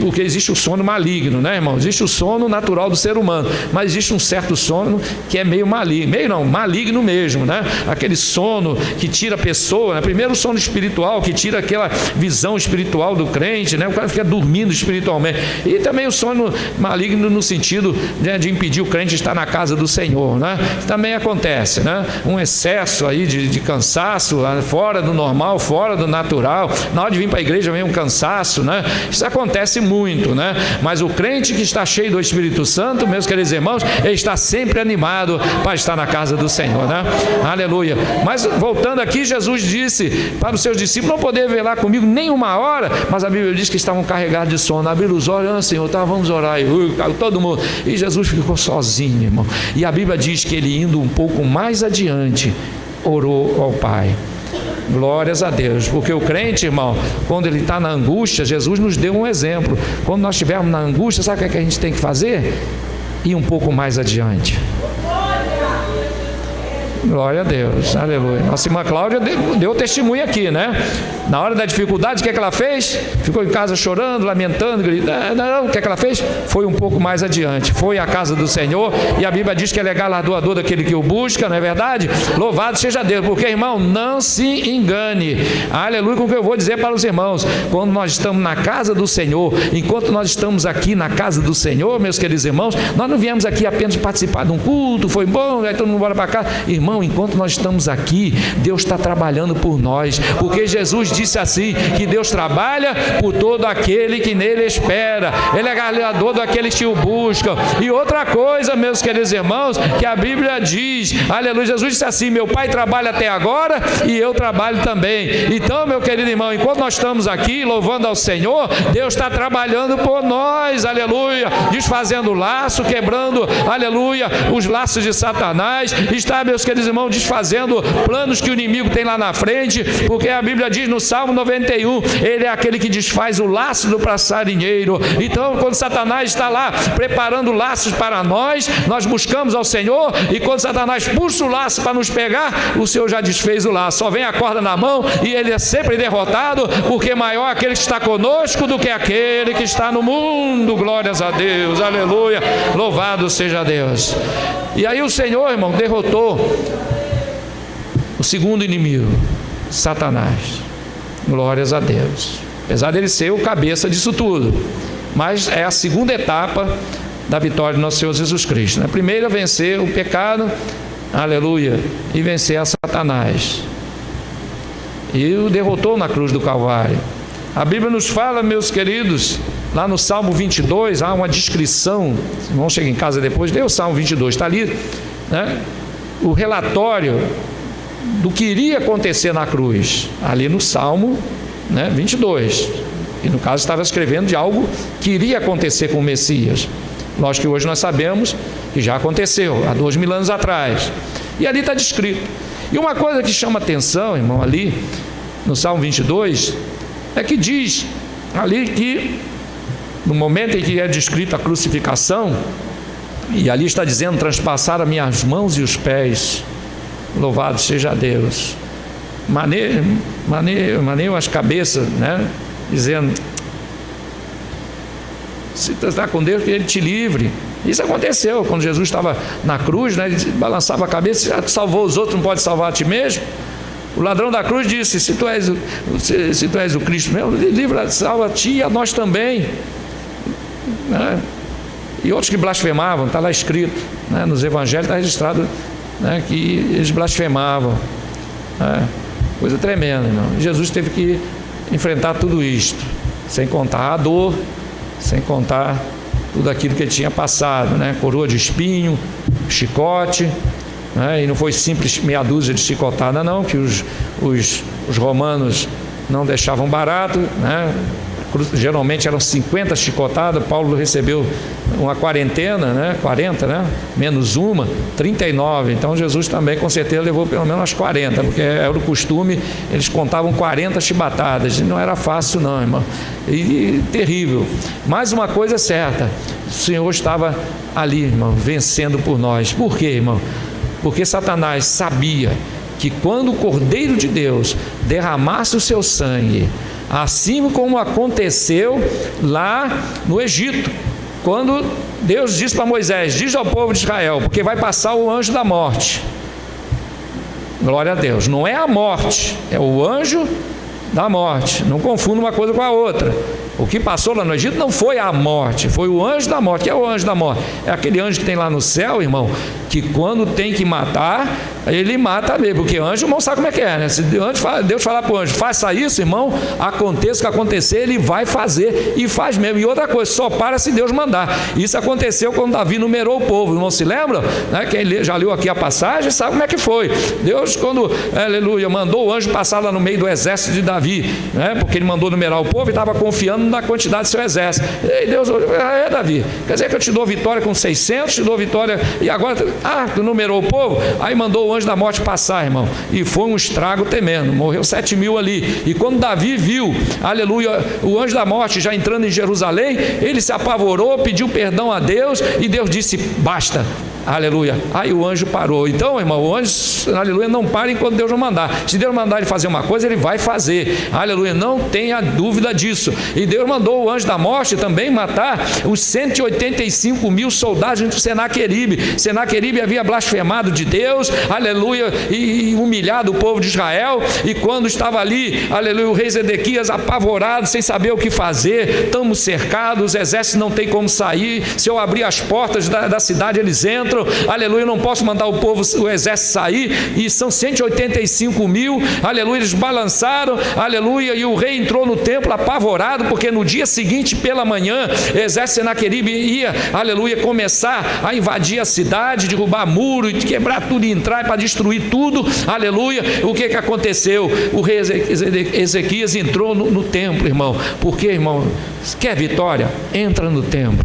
porque existe o sono maligno, né, irmão? Existe o sono natural do ser humano, mas existe um certo sono que é meio maligno, maligno mesmo, né? Aquele sono que tira a pessoa, né? Primeiro o sono espiritual, que tira aquela visão espiritual do crente, né? O cara fica dormindo espiritualmente, e também o sono maligno no sentido, né, de impedir o crente de estar na casa do Senhor, né? Também acontece, né? Um excesso aí de cansaço, fora do normal, fora do natural. Na hora de vir para a igreja vem um cansaço, né? Isso acontece muito, né? Mas o crente que está cheio do Espírito Santo, meus queridos irmãos, ele está sempre animado para estar na casa do Senhor, né? Aleluia. Mas voltando aqui, Jesus disse para os seus discípulos não poder velar comigo nem uma hora, mas a Bíblia diz que estavam carregados de sono. Abriram os olhos, Senhor, tá, vamos orar aí, todo mundo. E Jesus ficou sozinho, irmão. E a Bíblia diz que ele, indo um pouco mais adiante, orou ao Pai. Glórias a Deus, porque o crente, irmão, quando ele está na angústia, Jesus nos deu um exemplo. Quando nós estivermos na angústia, sabe o que a gente tem que fazer? Ir um pouco mais adiante. Glória a Deus, aleluia. Nossa irmã Cláudia deu testemunho aqui, né? Na hora da dificuldade, o que é que ela fez? Ficou em casa chorando, lamentando, gritando. Não, o que é que ela fez? Foi um pouco mais adiante, foi à casa do Senhor, e a Bíblia diz que ele é galardoador daquele que o busca, não é verdade? Louvado seja Deus, porque, irmão, não se engane, aleluia, com o que eu vou dizer para os irmãos. Quando nós estamos na casa do Senhor, enquanto nós estamos aqui na casa do Senhor, meus queridos irmãos, nós não viemos aqui apenas participar de um culto, foi bom, aí todo mundo bora para cá. Irmão, enquanto nós estamos aqui, Deus está trabalhando por nós, porque Jesus disse assim, que Deus trabalha por todo aquele que nele espera, ele é galardoador daqueles que o buscam. E outra coisa, meus queridos irmãos, que a Bíblia diz, aleluia, Jesus disse assim: meu Pai trabalha até agora e eu trabalho também. Então, meu querido irmão, enquanto nós estamos aqui louvando ao Senhor, Deus está trabalhando por nós, aleluia, desfazendo o laço, quebrando, aleluia, os laços de Satanás, está, meus queridos irmãos, desfazendo planos que o inimigo tem lá na frente, porque a Bíblia diz no Salmo 91, ele é aquele que desfaz o laço do passarinheiro. Então, quando Satanás está lá preparando laços para nós, nós buscamos ao Senhor, e quando Satanás puxa o laço para nos pegar, o Senhor já desfez o laço, só vem a corda na mão, e ele é sempre derrotado, porque maior é aquele que está conosco do que aquele que está no mundo. Glórias a Deus, aleluia, louvado seja Deus. E aí o Senhor, irmão, derrotou o segundo inimigo, Satanás. Glórias a Deus. Apesar dele ser o cabeça disso tudo, mas é a segunda etapa da vitória do nosso Senhor Jesus Cristo. A primeira, vencer o pecado, aleluia, e vencer a Satanás. E o derrotou na cruz do Calvário. A Bíblia nos fala, meus queridos, lá no Salmo 22, há uma descrição, vamos chegar em casa depois, lê o Salmo 22, está ali, né? O relatório do que iria acontecer na cruz, ali no Salmo, né, 22, e no caso estava escrevendo de algo que iria acontecer com o Messias. Lógico que hoje nós sabemos que já aconteceu, há 2000 anos atrás. E ali está descrito. E uma coisa que chama atenção, irmão, ali, no Salmo 22, é que diz ali que, no momento em que é descrita a crucificação, e ali está dizendo, transpassaram minhas mãos e os pés, louvado seja Deus. Maneiam as cabeças, né? Dizendo, se tu está com Deus, que Ele te livre. Isso aconteceu quando Jesus estava na cruz, né? Ele balançava a cabeça, já salvou os outros, não pode salvar a ti mesmo. O ladrão da cruz disse, se tu és o Cristo mesmo, livra, salva a ti e a nós também, né? E outros que blasfemavam, está lá escrito, né? Nos evangelhos está registrado, né? Que eles blasfemavam, né? Coisa tremenda, irmão. Jesus teve que enfrentar tudo isto, sem contar a dor, sem contar tudo aquilo que ele tinha passado, né? Coroa de espinho, chicote, né? E não foi simples meia dúzia de chicotada não, que os romanos não deixavam barato, né? Geralmente eram 50 chicotadas. Paulo recebeu uma quarentena, né? 40, né? Menos uma, 39. Então Jesus também com certeza levou pelo menos umas 40, porque era o costume, eles contavam 40 chibatadas, e não era fácil não, irmão, e terrível. Mas uma coisa é certa, o Senhor estava ali, irmão, vencendo por nós. Por quê, irmão? Porque Satanás sabia que quando o Cordeiro de Deus derramasse o seu sangue, assim como aconteceu lá no Egito, quando Deus disse para Moisés, diz ao povo de Israel, porque vai passar o anjo da morte. Glória a Deus, não é a morte, é o anjo da morte, não confunda uma coisa com a outra. O que passou lá no Egito não foi a morte, foi o anjo da morte. Que é o anjo da morte? É aquele anjo que tem lá no céu, irmão, que quando tem que matar, ele mata mesmo, porque anjo, irmão, sabe como é que é, né? Se Deus falar para o anjo, faça isso, irmão, aconteça o que acontecer, ele vai fazer e faz mesmo. E outra coisa, só para se Deus mandar. Isso aconteceu quando Davi numerou o povo, não se lembra? Né? Quem já leu aqui a passagem sabe como é que foi. Deus, quando, aleluia, mandou o anjo passar lá no meio do exército de Davi, né? Porque ele mandou numerar o povo e estava confiando na quantidade do seu exército. E Deus, Davi, quer dizer que eu te dou vitória com 600, te dou vitória, e agora, tu numerou o povo? Aí mandou o anjo da morte passar, irmão, e foi um estrago tremendo, morreu 7.000 ali. E quando Davi viu, aleluia, o anjo da morte já entrando em Jerusalém, ele se apavorou, pediu perdão a Deus, e Deus disse, basta, aleluia. Aí o anjo parou. Então, irmão, o anjo, aleluia, não para enquanto Deus não mandar. Se Deus mandar ele fazer uma coisa, ele vai fazer, aleluia, não tenha dúvida disso. E Deus mandou o anjo da morte também matar os 185.000 soldados de Senaqueribe. Senaqueribe havia blasfemado de Deus, aleluia, e humilhado o povo de Israel. E quando estava ali, aleluia, o rei Zedequias apavorado, sem saber o que fazer, estamos cercados, os exércitos não tem como sair, se eu abrir as portas da cidade, eles entram, aleluia, não posso mandar o povo, o exército sair, e são 185.000, aleluia, eles balançaram, aleluia, e o rei entrou no templo apavorado, porque no dia seguinte, pela manhã, o exército de Senaqueribe ia, aleluia, começar a invadir a cidade, derrubar muro, e quebrar tudo e entrar para destruir tudo, aleluia. O que aconteceu? O rei Ezequias entrou no templo, irmão. Por quê, irmão? Quer vitória? Entra no templo.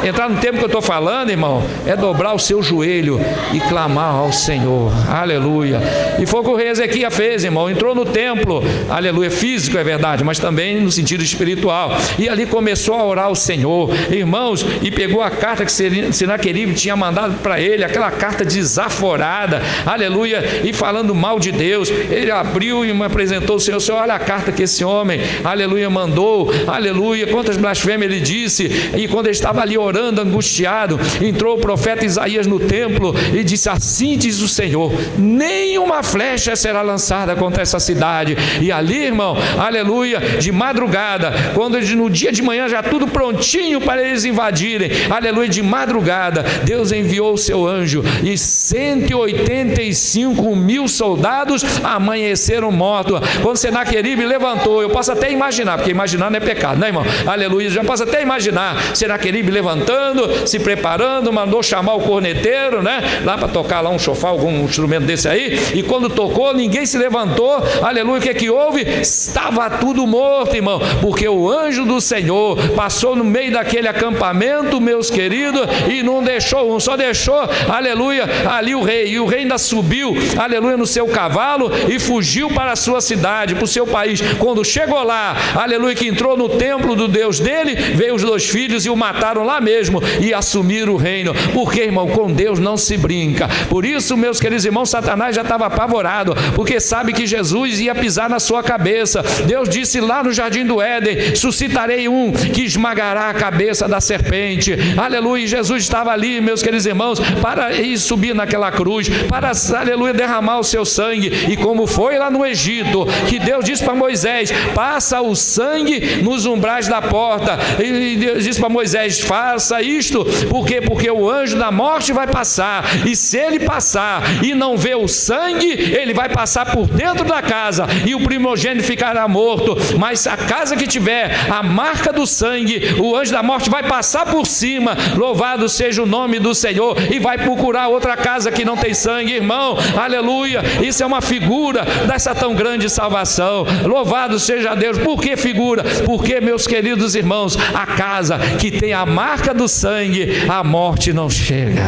Entrar no tempo que eu estou falando, irmão, é dobrar o seu joelho e clamar ao Senhor, aleluia. E foi o que o rei Ezequias fez, irmão, entrou no templo, aleluia, físico é verdade, mas também no sentido espiritual, e ali começou a orar ao Senhor, irmãos, e pegou a carta que Senaqueribe tinha mandado para ele, aquela carta desaforada, aleluia, e falando mal de Deus. Ele abriu e me apresentou o Senhor, olha a carta que esse homem, aleluia, mandou, aleluia, quantas blasfêmias ele disse. E quando ele estava ali orando, angustiado, entrou o profeta Isaías no templo e disse, assim diz o Senhor, nenhuma flecha será lançada contra essa cidade. E ali, irmão, aleluia, de madrugada, quando no dia de manhã já tudo prontinho para eles invadirem, aleluia, de madrugada, Deus enviou o seu anjo, e 185.000 soldados amanheceram mortos. Quando Senaqueribe levantou, eu posso até imaginar, porque imaginar não é pecado, né, irmão? Aleluia, já posso até imaginar, Senaqueribe levantou, levantando, se preparando, mandou chamar o corneteiro, né? Lá para tocar lá um chofar, algum instrumento desse aí. E quando tocou, ninguém se levantou. Aleluia, o que é que houve? Estava tudo morto, irmão, porque o anjo do Senhor passou no meio daquele acampamento, meus queridos, e não deixou, só deixou, aleluia, ali o rei. E o rei ainda subiu, aleluia, no seu cavalo e fugiu para a sua cidade, para o seu país. Quando chegou lá, aleluia, que entrou no templo do Deus dele, veio os 2 filhos e o mataram lá mesmo e assumiram o reino. Porque, irmão, com Deus não se brinca. Por isso, meus queridos irmãos, Satanás já estava apavorado, porque sabe que Jesus ia pisar na sua cabeça. Deus disse lá no jardim do Éden: suscitarei um que esmagará a cabeça da serpente. Aleluia. E Jesus estava ali, meus queridos irmãos, para ir subir naquela cruz, para, aleluia, derramar o seu sangue. E como foi lá no Egito, que Deus disse para Moisés: passa o sangue nos umbrais da porta. E Deus disse para Moisés: faça isto. Por quê? Porque o anjo da morte vai passar, e se ele passar e não ver o sangue, ele vai passar por dentro da casa e o primogênito ficará morto. Mas a casa que tiver a marca do sangue, o anjo da morte vai passar por cima. Louvado seja o nome do Senhor. E vai procurar outra casa que não tem sangue, irmão. Aleluia. Isso é uma figura dessa tão grande salvação. Louvado seja Deus. Por que figura? Porque, meus queridos irmãos, a casa que tem a marca do sangue, a morte não chega.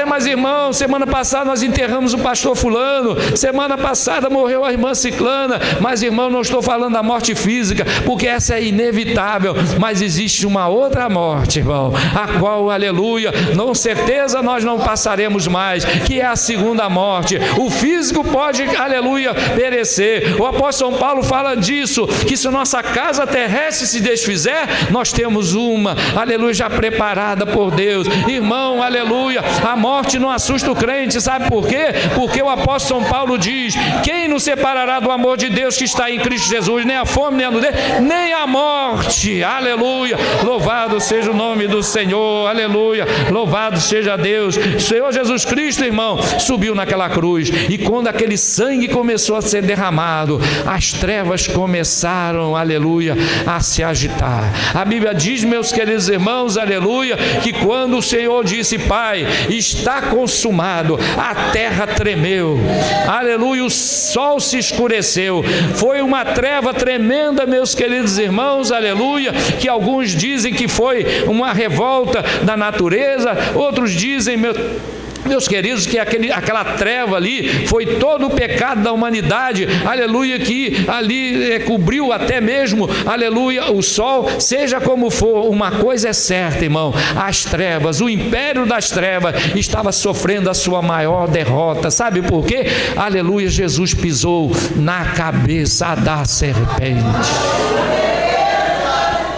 Mas, irmão, semana passada nós enterramos o pastor fulano, semana passada morreu a irmã ciclana. Mas, irmão, não estou falando da morte física, porque essa é inevitável, mas existe uma outra morte, irmão, a qual, aleluia, com certeza nós não passaremos mais, que é a segunda morte. O físico pode, aleluia, perecer. O apóstolo São Paulo fala disso, que se nossa casa terrestre se desfizer, nós temos uma, aleluia, já preparada por Deus. Irmão, aleluia, a morte não assusta o crente, sabe por quê? Porque o apóstolo São Paulo diz: quem nos separará do amor de Deus que está em Cristo Jesus? Nem a fome, nem a nudez, nem a morte. Aleluia, louvado seja o nome do Senhor, aleluia, louvado seja Deus. O Senhor Jesus Cristo, irmão, subiu naquela cruz, e quando aquele sangue começou a ser derramado, as trevas começaram, aleluia, a se agitar. A Bíblia diz, meus queridos irmãos, aleluia, que quando o Senhor disse: Pai, está consumado, a terra tremeu, aleluia, o sol se escureceu. Foi uma treva tremenda, meus queridos irmãos, aleluia, que alguns dizem que foi uma revolta da natureza, outros dizem, meus queridos, que aquela treva ali foi todo o pecado da humanidade, aleluia, que ali cobriu até mesmo, aleluia, o sol. Seja como for, uma coisa é certa, irmão: as trevas, o império das trevas estava sofrendo a sua maior derrota. Sabe por quê? Aleluia, Jesus pisou na cabeça da serpente.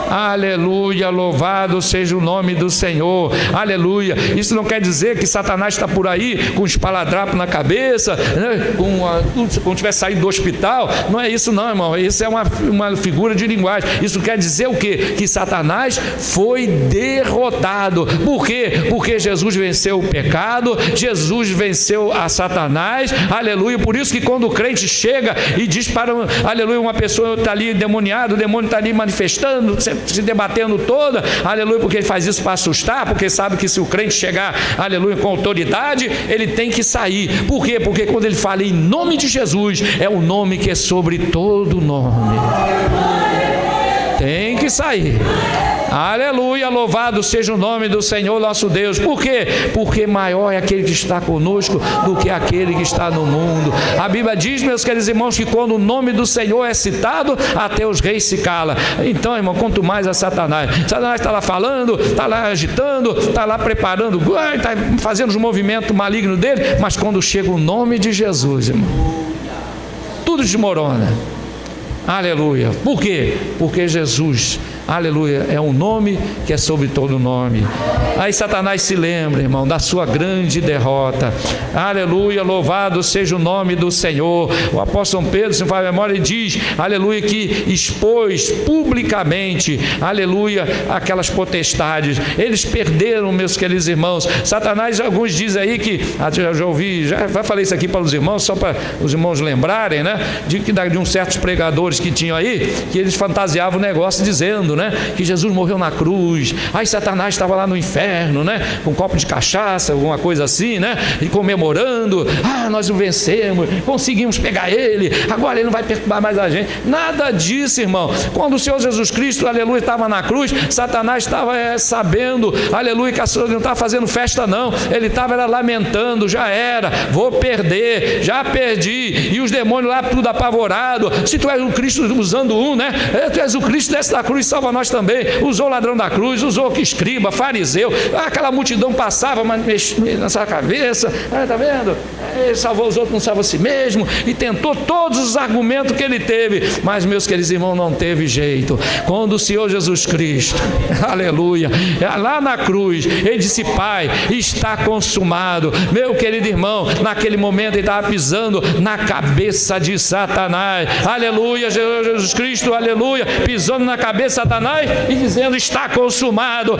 Aleluia, louvado seja o nome do Senhor, aleluia. Isso não quer dizer que Satanás está por aí com espaladrapo na cabeça, né? Quando estiver saindo do hospital. Não é isso não, irmão. Isso é uma figura de linguagem. Isso quer dizer o quê? Que Satanás foi derrotado. Por quê? Porque Jesus venceu o pecado, Jesus venceu a Satanás, aleluia. Por isso que quando o crente chega e diz para, aleluia, uma pessoa está ali endemoniada, o demônio está ali manifestando, se debatendo toda, aleluia, porque ele faz isso para assustar, porque sabe que se o crente chegar, aleluia, com autoridade, ele tem que sair. Por quê? Porque quando ele fala em nome de Jesus, é o nome que é sobre todo nome. Tem que sair. Aleluia, louvado seja o nome do Senhor nosso Deus. Por quê? Porque maior é aquele que está conosco do que aquele que está no mundo. A Bíblia diz, meus queridos irmãos, que quando o nome do Senhor é citado, até os reis se calam. Então, irmão, quanto mais a Satanás. Satanás está lá falando, está lá agitando, está lá preparando, está fazendo os movimentos malignos dele, mas quando chega o nome de Jesus, irmão, tudo desmorona. Aleluia. Por quê? Porque Jesus Aleluia, é um nome que é sobre todo nome. Aí Satanás se lembra, irmão, da sua grande derrota. Aleluia, louvado seja o nome do Senhor. O apóstolo Pedro, se não faz memória, ele diz, aleluia, que expôs publicamente, aleluia, aquelas potestades. Eles perderam, meus queridos irmãos. Satanás, alguns dizem aí que, já ouvi, já falei isso aqui para os irmãos, só para os irmãos lembrarem, né, de uns certos pregadores que tinham aí, que eles fantasiavam o negócio dizendo, né, que Jesus morreu na cruz, aí Satanás estava lá no inferno, né, com um copo de cachaça, alguma coisa assim, né, e comemorando, nós o vencemos, conseguimos pegar ele, agora ele não vai perturbar mais a gente. Nada disso, irmão. Quando o Senhor Jesus Cristo, aleluia, estava na cruz, Satanás estava sabendo, aleluia, que ele não estava fazendo festa não, ele estava lamentando, já era, vou perder, já perdi, e os demônios lá tudo apavorado. Se tu és o Cristo, usando né, tu és o Cristo, desce da cruz, salva nós também. Usou o ladrão da cruz, usou o escriba, fariseu, aquela multidão passava, mas mexia na sua cabeça, tá vendo? Ele salvou os outros, não salva a si mesmo, e tentou todos os argumentos que ele teve, mas, meus queridos irmãos, não teve jeito. Quando o Senhor Jesus Cristo, aleluia, lá na cruz, ele disse, Pai, está consumado. Meu querido irmão, naquele momento ele estava pisando na cabeça de Satanás, aleluia, Jesus Cristo, aleluia, pisando na cabeça de Satanás e dizendo, está consumado,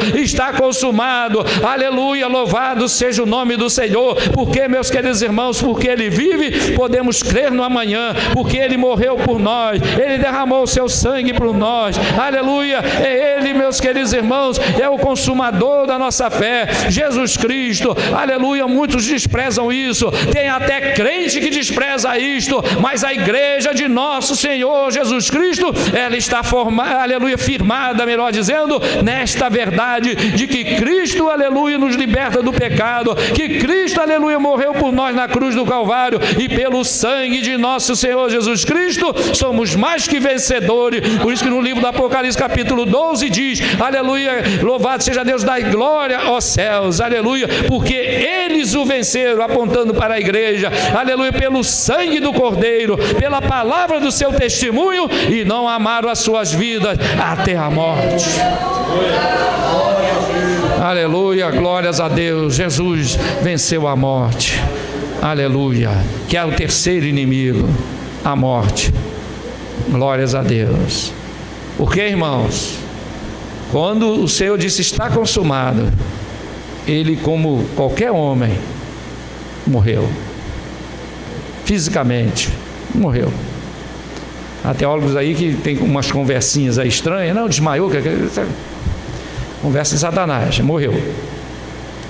aleluia, louvado seja o nome do Senhor. Porque, meus queridos irmãos, porque ele vive, podemos crer no amanhã, porque ele morreu por nós, ele derramou o seu sangue por nós, aleluia, é ele, meus queridos irmãos, é o consumador da nossa fé, Jesus Cristo, aleluia. Muitos desprezam isso, tem até crente que despreza isto, mas a igreja de nosso Senhor Jesus Cristo, ela está formada, aleluia, firmada, melhor dizendo, nesta verdade de que Cristo, aleluia, nos liberta do pecado, que Cristo, aleluia, morreu por nós na cruz do Calvário, e pelo sangue de nosso Senhor Jesus Cristo somos mais que vencedores. Por isso que no livro do Apocalipse capítulo 12 diz, aleluia, louvado seja Deus, dai glória aos céus, aleluia, porque eles o venceram, apontando para a igreja, aleluia, pelo sangue do Cordeiro, pela palavra do seu testemunho, e não amaram as suas vidas até a morte. Aleluia, glórias a Deus. Jesus venceu a morte, aleluia, que é o terceiro inimigo, a morte. Glórias a Deus. Porque, irmãos, quando o Senhor disse está consumado, ele, como qualquer homem, morreu fisicamente, morreu. Há teólogos aí que tem umas conversinhas aí estranhas, não, desmaiou, conversa de Satanás, morreu,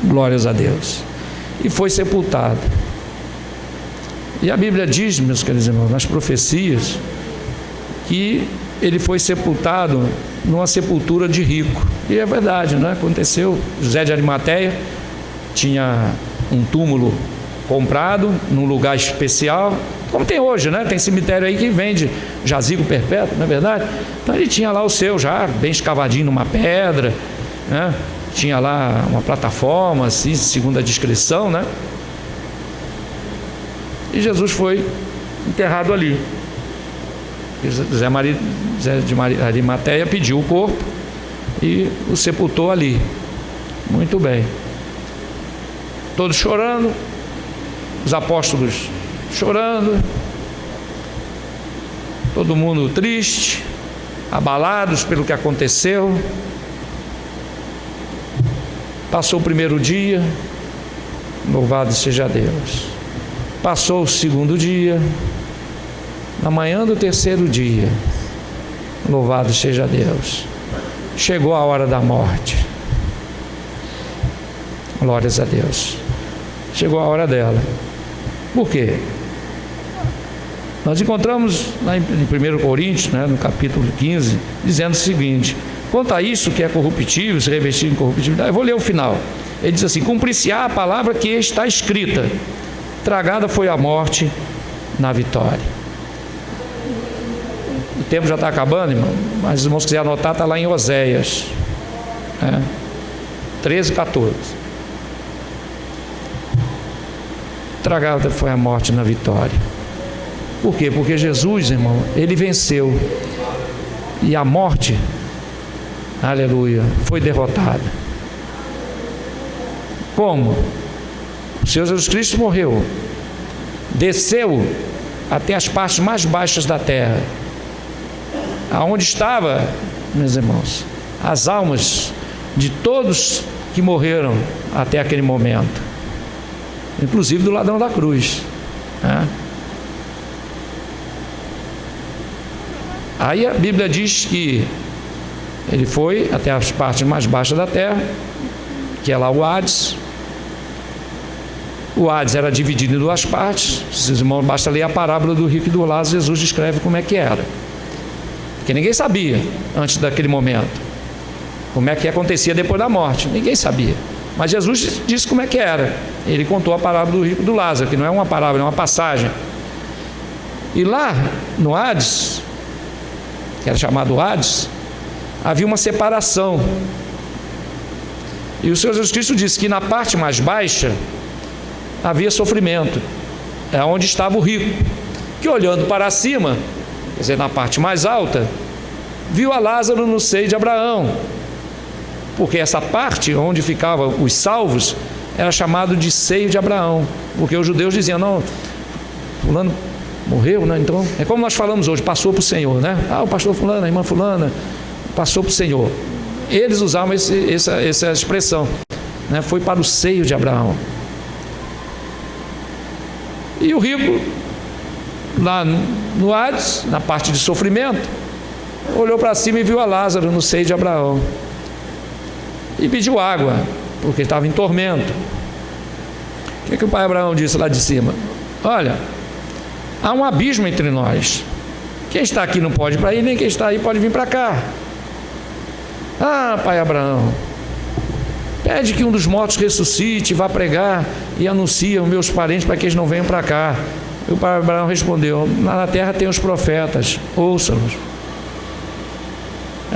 glórias a Deus, e foi sepultado. E a Bíblia diz, meus queridos irmãos, nas profecias, que ele foi sepultado numa sepultura de rico, e é verdade, não é? Aconteceu. José de Arimateia tinha um túmulo comprado num lugar especial, como tem hoje, né? Tem cemitério aí que vende jazigo perpétuo, não é verdade? Então ele tinha lá o seu já bem escavadinho numa pedra, né? Tinha lá uma plataforma, assim, segundo a descrição, né? E Jesus foi enterrado ali. José de Arimateia pediu o corpo e o sepultou ali. Muito bem. Todos chorando, os apóstolos chorando, todo mundo triste, abalados pelo que aconteceu. Passou o primeiro dia, louvado seja Deus. Passou o segundo dia, na manhã do terceiro dia, louvado seja Deus, chegou a hora da morte. Glórias a Deus. Chegou a hora dela. Por quê? Nós encontramos lá em 1 Coríntios, né, no capítulo 15, dizendo o seguinte: quanto a isso que é corruptível, se revestir em corruptibilidade, eu vou ler o final. Ele diz assim: cumprir-se-á a palavra que está escrita, tragada foi a morte na vitória. O tempo já está acabando, irmão, mas os irmãos quiserem anotar, está lá em Oséias, né? 13, 14. Tragada foi a morte na vitória. Por quê? Porque Jesus, irmão, ele venceu. E a morte, aleluia, foi derrotada. Como? O Senhor Jesus Cristo morreu, desceu até as partes mais baixas da terra, aonde estava, meus irmãos, as almas de todos que morreram até aquele momento, inclusive do ladrão da cruz, né? Aí a Bíblia diz que ele foi até as partes mais baixas da terra, que é lá o Hades. O Hades era dividido em duas partes. Os irmãos, basta ler a parábola do rico e do Lázaro, Jesus descreve como é que era. Porque ninguém sabia, antes daquele momento, como é que acontecia depois da morte. Ninguém sabia. Mas Jesus disse como é que era. Ele contou a parábola do rico e do Lázaro, que não é uma parábola, é uma passagem. E lá, no Hades, que era chamado Hades, havia uma separação. E o Senhor Jesus Cristo disse que na parte mais baixa havia sofrimento, é onde estava o rico, que olhando para cima, quer dizer, na parte mais alta, viu a Lázaro no seio de Abraão, porque essa parte onde ficavam os salvos era chamado de seio de Abraão, porque os judeus diziam, não, fulano morreu, né? Então é como nós falamos hoje, passou para o Senhor, né? O pastor fulano, a irmã fulana passou para o Senhor. Eles usavam essa expressão, né? Foi para o seio de Abraão. E o rico, lá no Hades, na parte de sofrimento, olhou para cima e viu a Lázaro no seio de Abraão e pediu água, porque estava em tormento. O que o pai Abraão disse lá de cima? Olha, há um abismo entre nós. Quem está aqui não pode ir para aí, nem quem está aí pode vir para cá. Pai Abraão, pede que um dos mortos ressuscite, vá pregar e anuncie aos meus parentes para que eles não venham para cá. E o pai Abraão respondeu, na terra tem os profetas, ouçam-nos.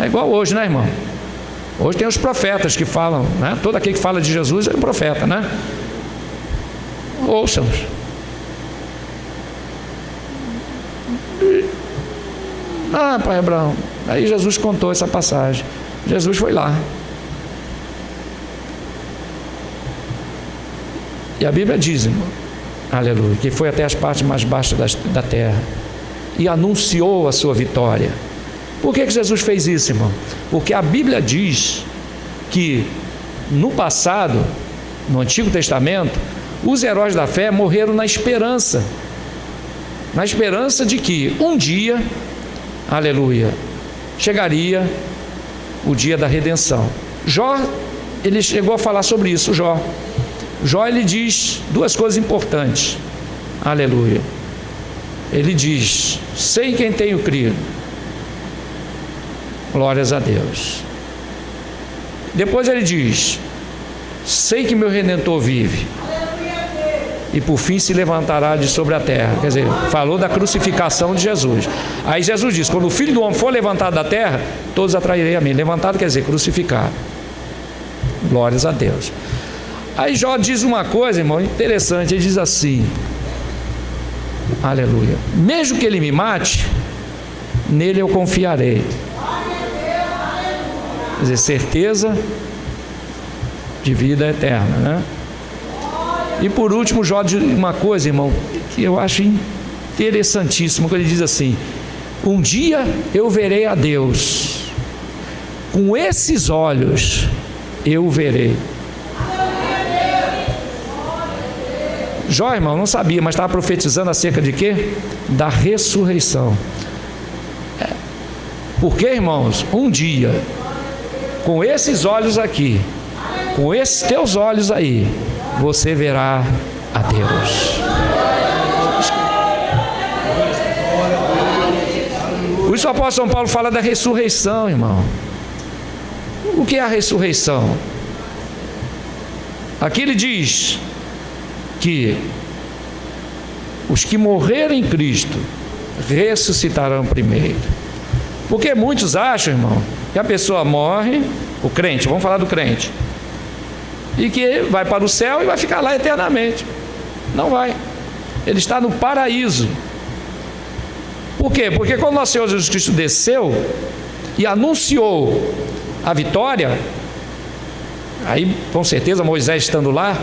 É igual hoje, né, irmão? Hoje tem os profetas que falam, né? Todo aquele que fala de Jesus é um profeta, né? Ouçam-nos. Pai Abraão. Aí Jesus contou essa passagem. Jesus foi lá. E a Bíblia diz, irmão, aleluia, que foi até as partes mais baixas da terra e anunciou a sua vitória. Por que Jesus fez isso, irmão? Porque a Bíblia diz que no passado, no Antigo Testamento, os heróis da fé morreram na esperança de que um dia, aleluia, chegaria o dia da redenção. Jó, ele chegou a falar sobre isso. Jó, ele diz duas coisas importantes, aleluia. Ele diz, sei em quem tenho crido, glórias a Deus. Depois ele diz, sei que meu Redentor vive e por fim se levantará de sobre a terra. Quer dizer, falou da crucificação de Jesus. Aí Jesus diz, quando o Filho do Homem for levantado da terra, todos atrairei a mim. Levantado quer dizer crucificado. Glórias a Deus. Aí Jó diz uma coisa, irmão, interessante. Ele diz assim, aleluia, mesmo que ele me mate, nele eu confiarei. Quer dizer, certeza de vida eterna, né? E por último, Jó diz uma coisa, irmão, que eu acho interessantíssimo, que ele diz assim, um dia eu verei a Deus, com esses olhos eu o verei. Jó, irmão, não sabia, mas estava profetizando acerca de quê? Da ressurreição. Porque, irmãos, um dia, com esses olhos aqui, com esses teus olhos aí, você verá a Deus. Por isso o apóstolo São Paulo fala da ressurreição, irmão. O que é a ressurreição? Aqui ele diz que os que morreram em Cristo ressuscitarão primeiro. Porque muitos acham, irmão, que a pessoa morre, o crente, vamos falar do crente, e que vai para o céu e vai ficar lá eternamente. Não vai. Ele está no paraíso. Por quê? Porque quando nosso Senhor Jesus Cristo desceu e anunciou a vitória, aí com certeza Moisés estando lá,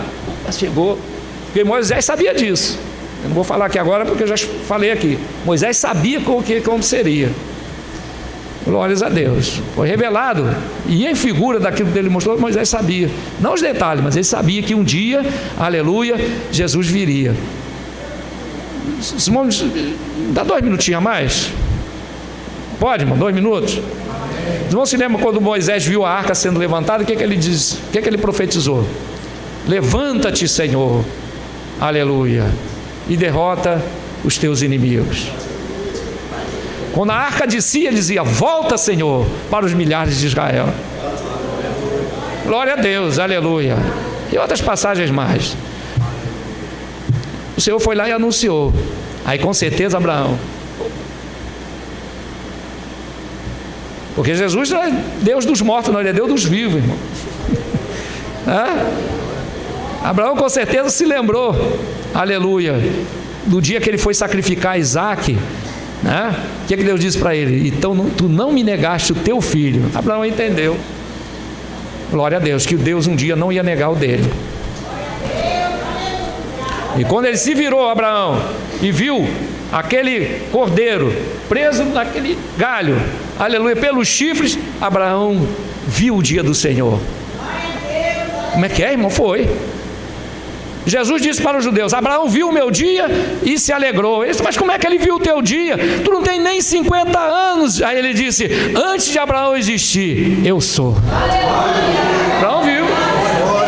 chegou, porque Moisés sabia disso. Eu não vou falar aqui agora porque eu já falei aqui. Moisés sabia como seria. Glórias a Deus. Foi revelado, e em figura daquilo que ele mostrou, Moisés sabia. Não os detalhes, mas ele sabia que um dia, aleluia, Jesus viria. Simão, dá 2 minutinhos a mais? Pode, irmão? 2 minutos? Os irmãos se lembram quando Moisés viu a arca sendo levantada, o que ele diz? O que ele profetizou? Levanta-te, Senhor, aleluia, e derrota os teus inimigos. Quando a arca descia, ele dizia: volta, Senhor, para os milhares de Israel. Glória a Deus, aleluia. E outras passagens mais. O Senhor foi lá e anunciou. Aí com certeza Abraão, porque Jesus não é Deus dos mortos, não, ele é Deus dos vivos, irmão. Abraão com certeza se lembrou, aleluia, do dia que ele foi sacrificar Isaque. O que Deus disse para ele? Então tu não me negaste o teu filho. Abraão entendeu, glória a Deus, que o Deus um dia não ia negar o dele. E quando ele se virou, Abraão, e viu aquele cordeiro preso naquele galho, aleluia, pelos chifres, Abraão viu o dia do Senhor. Como é que é, irmão? Foi. Jesus disse para os judeus: Abraão viu o meu dia e se alegrou. Ele disse: mas como é que ele viu o teu dia? Tu não tem nem 50 anos. Aí ele disse: antes de Abraão existir, eu sou. Abraão viu.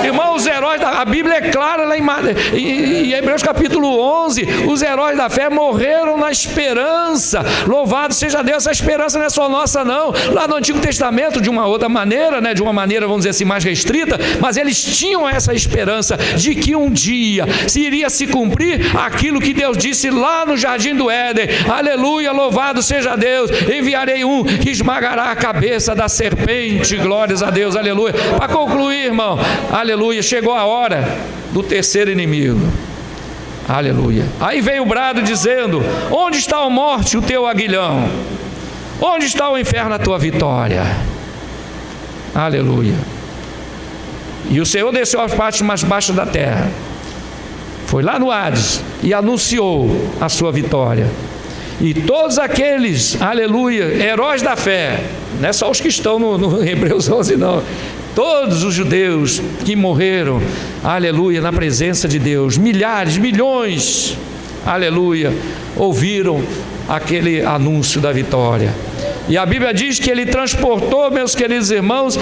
Irmão, os heróis a Bíblia é clara lá em Hebreus capítulo 11, os heróis da fé morreram na esperança. Louvado seja Deus. Essa esperança não é só nossa, não. Lá no Antigo Testamento, de uma outra maneira, de uma maneira, vamos dizer assim, mais restrita, mas eles tinham essa esperança de que um dia iria se cumprir aquilo que Deus disse lá no Jardim do Éden. Aleluia, louvado seja Deus. Enviarei um que esmagará a cabeça da serpente. Glórias a Deus, aleluia. Para concluir, irmão, aleluia, chegou a hora do terceiro inimigo. Aleluia. Aí veio o brado dizendo: onde está a morte, o teu aguilhão? Onde está o inferno, a tua vitória? Aleluia. E o Senhor desceu às partes mais baixas da terra, foi lá no Hades e anunciou a sua vitória. E todos aqueles, aleluia, heróis da fé, não é só os que estão no Hebreus 11 não, todos os judeus que morreram, aleluia, na presença de Deus, milhares, milhões, aleluia, ouviram aquele anúncio da vitória. E a Bíblia diz que ele transportou, meus queridos irmãos,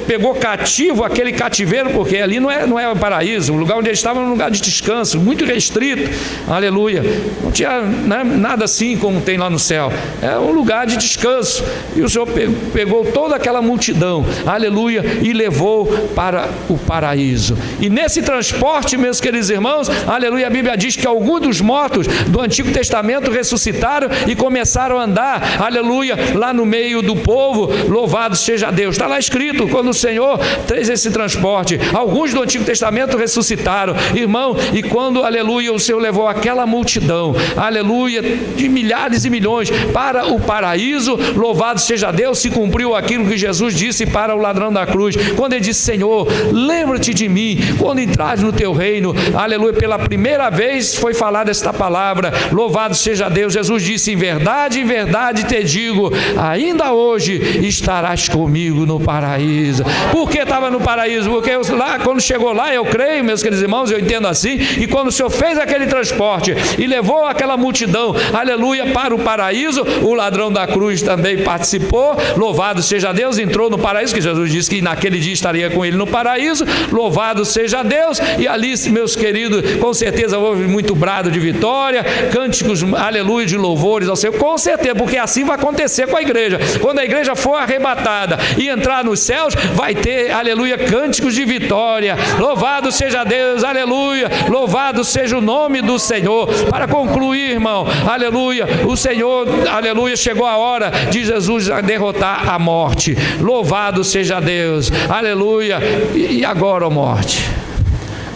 pegou cativo aquele cativeiro, porque ali não é o paraíso, o lugar onde eles estavam era um lugar de descanso, muito restrito, aleluia, não tinha nada assim como tem lá no céu, é um lugar de descanso. E o Senhor pegou toda aquela multidão, aleluia, e levou para o paraíso. E nesse transporte, meus queridos irmãos, aleluia, a Bíblia diz que alguns dos mortos do Antigo Testamento ressuscitaram e começaram a andar, aleluia, lá no meio do povo. Louvado seja Deus. Está lá escrito, quando o Senhor fez esse transporte, alguns do Antigo Testamento ressuscitaram, irmão, e quando, aleluia, o Senhor levou aquela multidão, aleluia, de milhares e milhões para o paraíso, louvado seja Deus, se cumpriu aquilo que Jesus disse para o ladrão da cruz, quando ele disse: Senhor, lembra-te de mim quando entrares no teu reino. Aleluia, pela primeira vez foi falada esta palavra, louvado seja Deus. Jesus disse: em verdade te digo, ainda hoje estarás comigo no paraíso. Por que estava no paraíso? Porque lá, quando chegou lá, eu creio, meus queridos irmãos, eu entendo assim, e quando o Senhor fez aquele transporte e levou aquela multidão, aleluia, para o paraíso, o ladrão da cruz também participou, louvado seja Deus, entrou no paraíso, que Jesus disse que naquele dia estaria com ele no paraíso, louvado seja Deus. E ali, meus queridos, com certeza houve muito brado de vitória, cânticos, aleluia, de louvores ao Senhor, com certeza, porque assim vai acontecer com a igreja. Quando a igreja for arrebatada e entrar nos céus, vai ter, aleluia, cânticos de vitória. Louvado seja Deus, aleluia, louvado seja o nome do Senhor. Para concluir, irmão, aleluia, o Senhor, aleluia, chegou a hora de Jesus derrotar a morte. Louvado seja Deus, aleluia. E agora, ó morte,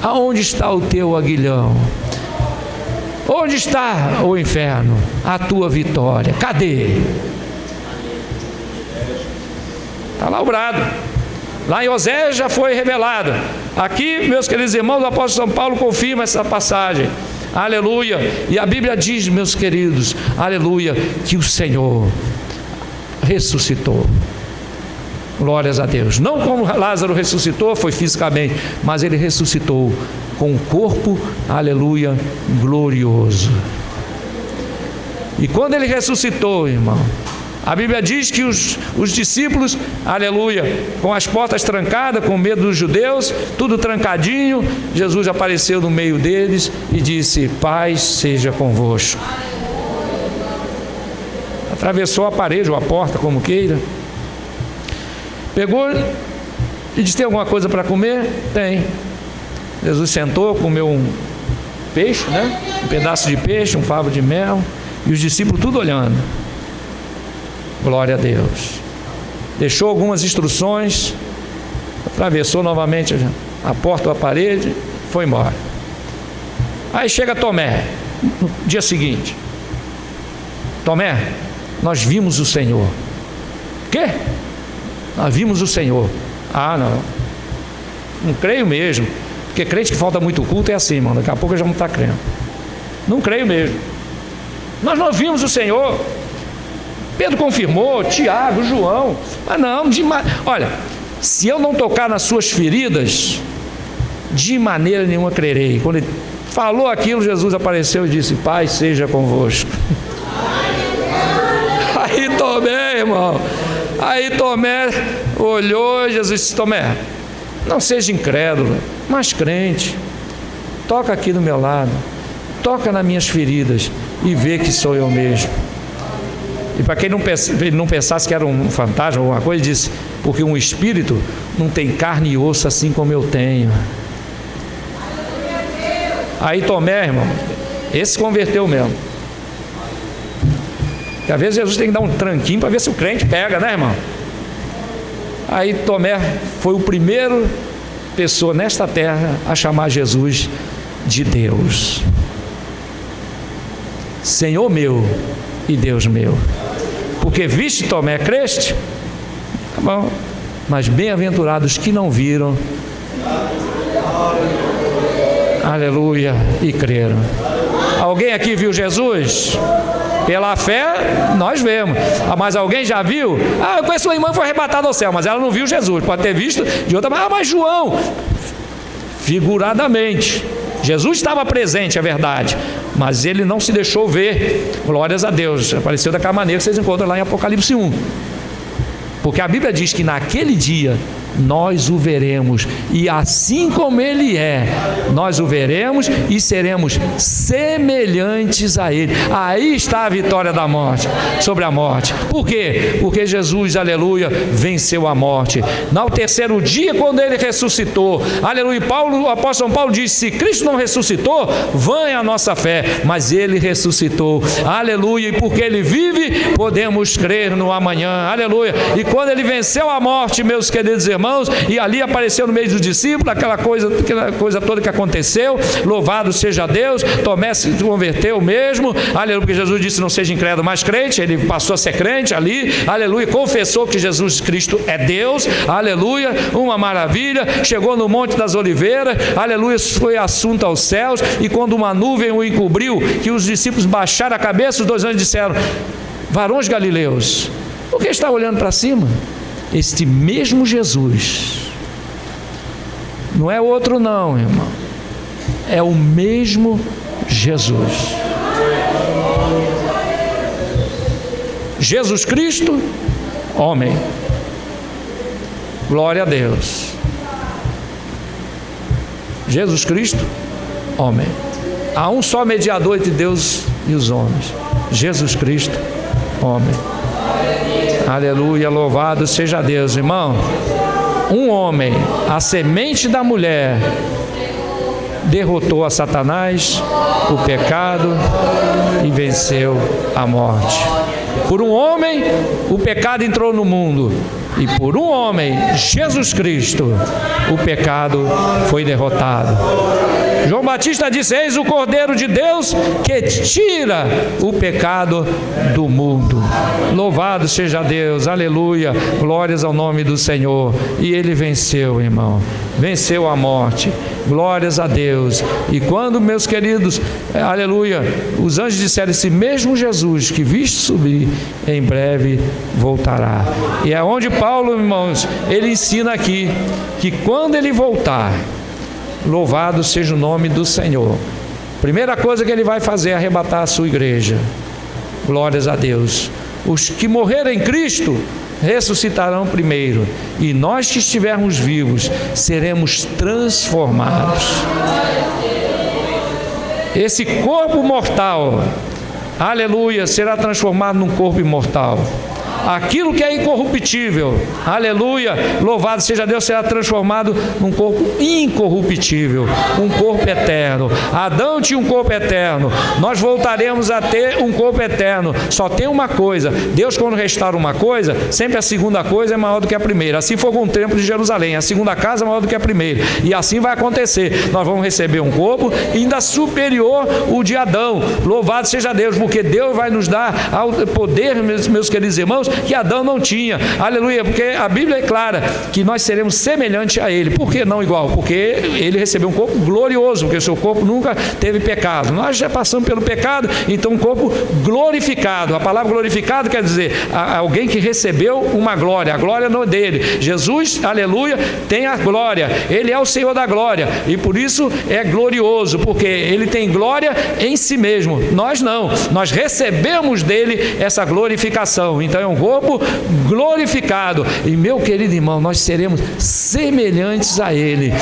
aonde está o teu aguilhão? Onde está, o inferno, a tua vitória? Cadê? Está lá o brado. Lá em Oséias já foi revelado. Aqui, meus queridos irmãos, o apóstolo São Paulo confirma essa passagem. Aleluia. E a Bíblia diz, meus queridos, aleluia, que o Senhor ressuscitou. Glórias a Deus. Não como Lázaro ressuscitou, foi fisicamente, mas ele ressuscitou com um corpo, aleluia, glorioso. E quando ele ressuscitou, irmão, a Bíblia diz que os discípulos, aleluia, com as portas trancadas, com medo dos judeus, tudo trancadinho, Jesus apareceu no meio deles e disse: paz seja convosco. Atravessou a parede ou a porta, como queira. Pegou e disse: tem alguma coisa para comer? Tem. Jesus sentou, comeu um peixe, né? Um pedaço de peixe, um favo de mel, e os discípulos tudo olhando. Glória a Deus. Deixou algumas instruções, atravessou novamente a porta ou a parede, foi embora. Aí chega Tomé, no dia seguinte: Tomé, nós vimos o Senhor. Quê? Nós vimos o Senhor. Ah, não creio mesmo, porque crente que falta muito culto é assim, mano, daqui a pouco eu já não está crendo. Não creio mesmo. Nós não vimos o Senhor. Pedro confirmou, Tiago, João. Mas não, olha, se eu não tocar nas suas feridas, de maneira nenhuma crerei. Quando ele falou aquilo, Jesus apareceu e disse: paz seja convosco. Aí Tomé, irmão, olhou e Jesus disse: Tomé, não seja incrédulo, mas crente. Toca aqui do meu lado, toca nas minhas feridas e vê que sou eu mesmo. E para quem não pensasse que era um fantasma ou alguma coisa, disse: porque um espírito não tem carne e osso assim como eu tenho. Aí Tomé, irmão, esse converteu mesmo. Porque às vezes Jesus tem que dar um tranquinho para ver se o crente pega, né, irmão? Aí Tomé foi o primeiro pessoa nesta terra a chamar Jesus de Deus. Senhor meu e Deus meu. Porque viste Tomé, creste? Tá bom. Mas bem-aventurados que não viram, aleluia, e creram. Alguém aqui viu Jesus? Pela fé, nós vemos. Mas alguém já viu? Eu conheço uma irmã que foi arrebatada ao céu, mas ela não viu Jesus. Pode ter visto de outra maneira. Mas João, figuradamente, Jesus estava presente, é verdade, mas ele não se deixou ver. Glórias a Deus. Apareceu daquela maneira que vocês encontram lá em Apocalipse 1. Porque a Bíblia diz que naquele dia nós o veremos, e assim como ele é, nós o veremos e seremos semelhantes a ele. Aí está a vitória da morte, sobre a morte. Por quê? Porque Jesus, aleluia, venceu a morte. No terceiro dia, quando ele ressuscitou, aleluia, o apóstolo São Paulo diz: se Cristo não ressuscitou, vã é a nossa fé, mas ele ressuscitou, aleluia, e porque ele vive, podemos crer no amanhã, aleluia. E quando ele venceu a morte, meus queridos irmãos, e ali apareceu no meio dos discípulos, aquela coisa toda que aconteceu, louvado seja Deus. Tomé se converteu mesmo, aleluia, porque Jesus disse: não seja incrédulo, mas crente. Ele passou a ser crente ali, aleluia, confessou que Jesus Cristo é Deus, aleluia, uma maravilha. Chegou no Monte das Oliveiras, aleluia, foi assunto aos céus, e quando uma nuvem o encobriu, que os discípulos baixaram a cabeça, os dois anjos disseram: varões galileus, por que está olhando para cima? Este mesmo Jesus, não é outro não, irmão, é o mesmo Jesus. Jesus Cristo, homem. Glória a Deus. Jesus Cristo, homem. Há um só mediador entre Deus e os homens, Jesus Cristo, homem. Aleluia, louvado seja Deus, irmão. Um homem, a semente da mulher, derrotou a Satanás, o pecado, e venceu a morte. Por um homem, o pecado entrou no mundo, E por um homem, Jesus Cristo, o pecado foi derrotado. João Batista disse: eis o Cordeiro de Deus que tira o pecado do mundo. Louvado seja Deus, aleluia, glórias ao nome do Senhor. E ele venceu, irmão, venceu a morte, glórias a Deus. E quando, meus queridos, aleluia, os anjos disseram: esse mesmo Jesus que viste subir, em breve voltará. E é onde Paulo, irmãos, ele ensina aqui, que quando ele voltar, louvado seja o nome do Senhor, primeira coisa que ele vai fazer é arrebatar a sua igreja. Glórias a Deus. Os que morreram em Cristo ressuscitarão primeiro, e nós que estivermos vivos seremos transformados. Esse corpo mortal, aleluia, será transformado num corpo imortal. Aquilo que é incorruptível, aleluia, louvado seja Deus, será transformado num corpo incorruptível, um corpo eterno. Adão tinha um corpo eterno, nós voltaremos a ter um corpo eterno. Só tem uma coisa: Deus, quando restaura uma coisa, sempre a segunda coisa é maior do que a primeira. Assim foi com o templo de Jerusalém, a segunda casa é maior do que a primeira, e assim vai acontecer. Nós vamos receber um corpo ainda superior ao de Adão. Louvado seja Deus, porque Deus vai nos dar poder, meus queridos irmãos, que Adão não tinha, aleluia, porque a Bíblia é clara que nós seremos semelhantes a ele. Por que não igual? Porque ele recebeu um corpo glorioso, porque o seu corpo nunca teve pecado. Nós já passamos pelo pecado, então um corpo glorificado. A palavra glorificado quer dizer alguém que recebeu uma glória. A glória não é dele. Jesus, aleluia, tem a glória, ele é o Senhor da glória, e por isso é glorioso, porque ele tem glória em si mesmo. Nós não, nós recebemos dele essa glorificação. Então é um corpo glorificado, e meu querido irmão, nós seremos semelhantes a ele.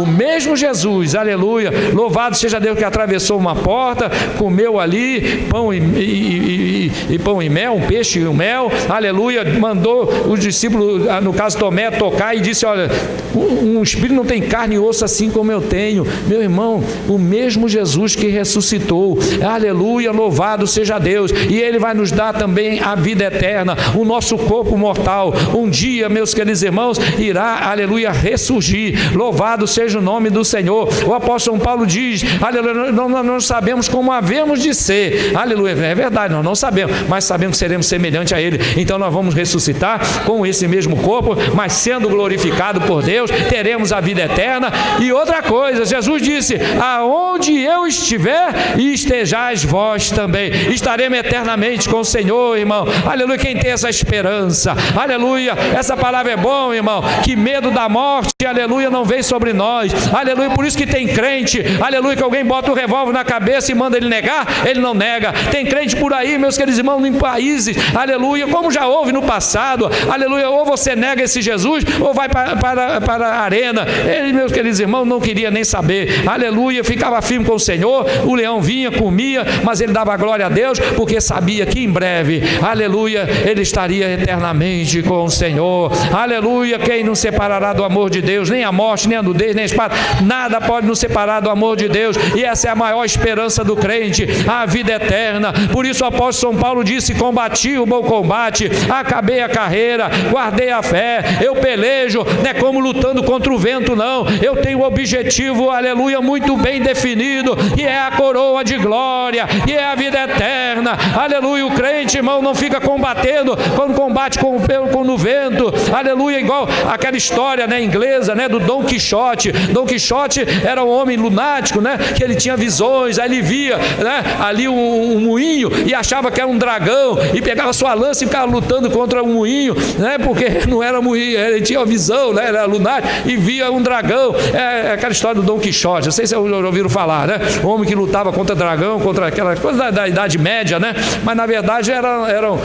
O mesmo Jesus, aleluia, louvado seja Deus, que atravessou uma porta, comeu ali pão e pão e mel, um peixe e um mel, aleluia, mandou os discípulos, no caso Tomé, tocar e disse: olha, um espírito não tem carne e osso assim como eu tenho. Meu irmão, o mesmo Jesus que ressuscitou, aleluia, louvado seja Deus, e ele vai nos dar também a vida eterna. O nosso corpo mortal, um dia, meus queridos irmãos, irá, aleluia, ressurgir. Louvado seja o nome do Senhor. O apóstolo Paulo diz, aleluia, nós não sabemos como havemos de ser, aleluia, é verdade, nós não sabemos, mas sabemos que seremos semelhantes a ele. Então nós vamos ressuscitar com esse mesmo corpo, mas sendo glorificado por Deus, teremos a vida eterna. E outra coisa, Jesus disse: aonde eu estiver, estejais vós também. Estaremos eternamente com o Senhor, irmão. Aleluia, quem tem essa esperança, aleluia, essa palavra é bom, irmão, que medo da morte, aleluia, não vem sobre nós, aleluia. Por isso que tem crente, aleluia, que alguém bota o revólver na cabeça e manda ele negar, ele não nega. Tem crente por aí, meus queridos irmãos, em países, aleluia, como já houve no passado, aleluia, ou você nega esse Jesus, ou vai para a arena. Ele, meus queridos irmãos, não queria nem saber, aleluia, ficava firme com o Senhor. O leão vinha, comia, mas ele dava glória a Deus, porque sabia que em breve, aleluia, ele estaria eternamente com o Senhor. Aleluia, quem nos separará do amor de Deus? Nem a morte, nem a nudez, nem a espada, nada pode nos separar do amor de Deus. E essa é a maior esperança do crente, a vida eterna. Por isso o apóstolo São Paulo disse: combati o bom combate, acabei a carreira, guardei a fé, eu pelejo, não é como lutando contra o vento, não. Eu tenho um objetivo, aleluia, muito bem definido, e é a coroa de glória, e é a vida eterna. Aleluia, o crente, irmão, não fica combatendo quando combate com o vento, aleluia, igual aquela história, né, inglesa, né, do Dom Quixote. Dom Quixote era um homem lunático, né, que ele tinha visões, aí ele via, né, ali um moinho e achava que era um dragão, e pegava sua lança e ficava lutando contra um moinho, né, porque não era moinho, ele tinha uma visão, né, era lunático, e via um dragão. É aquela história do Dom Quixote, não sei se vocês ouviram falar, né, o homem que lutava contra dragão, contra aquela coisa da Idade Média, né, mas na verdade eram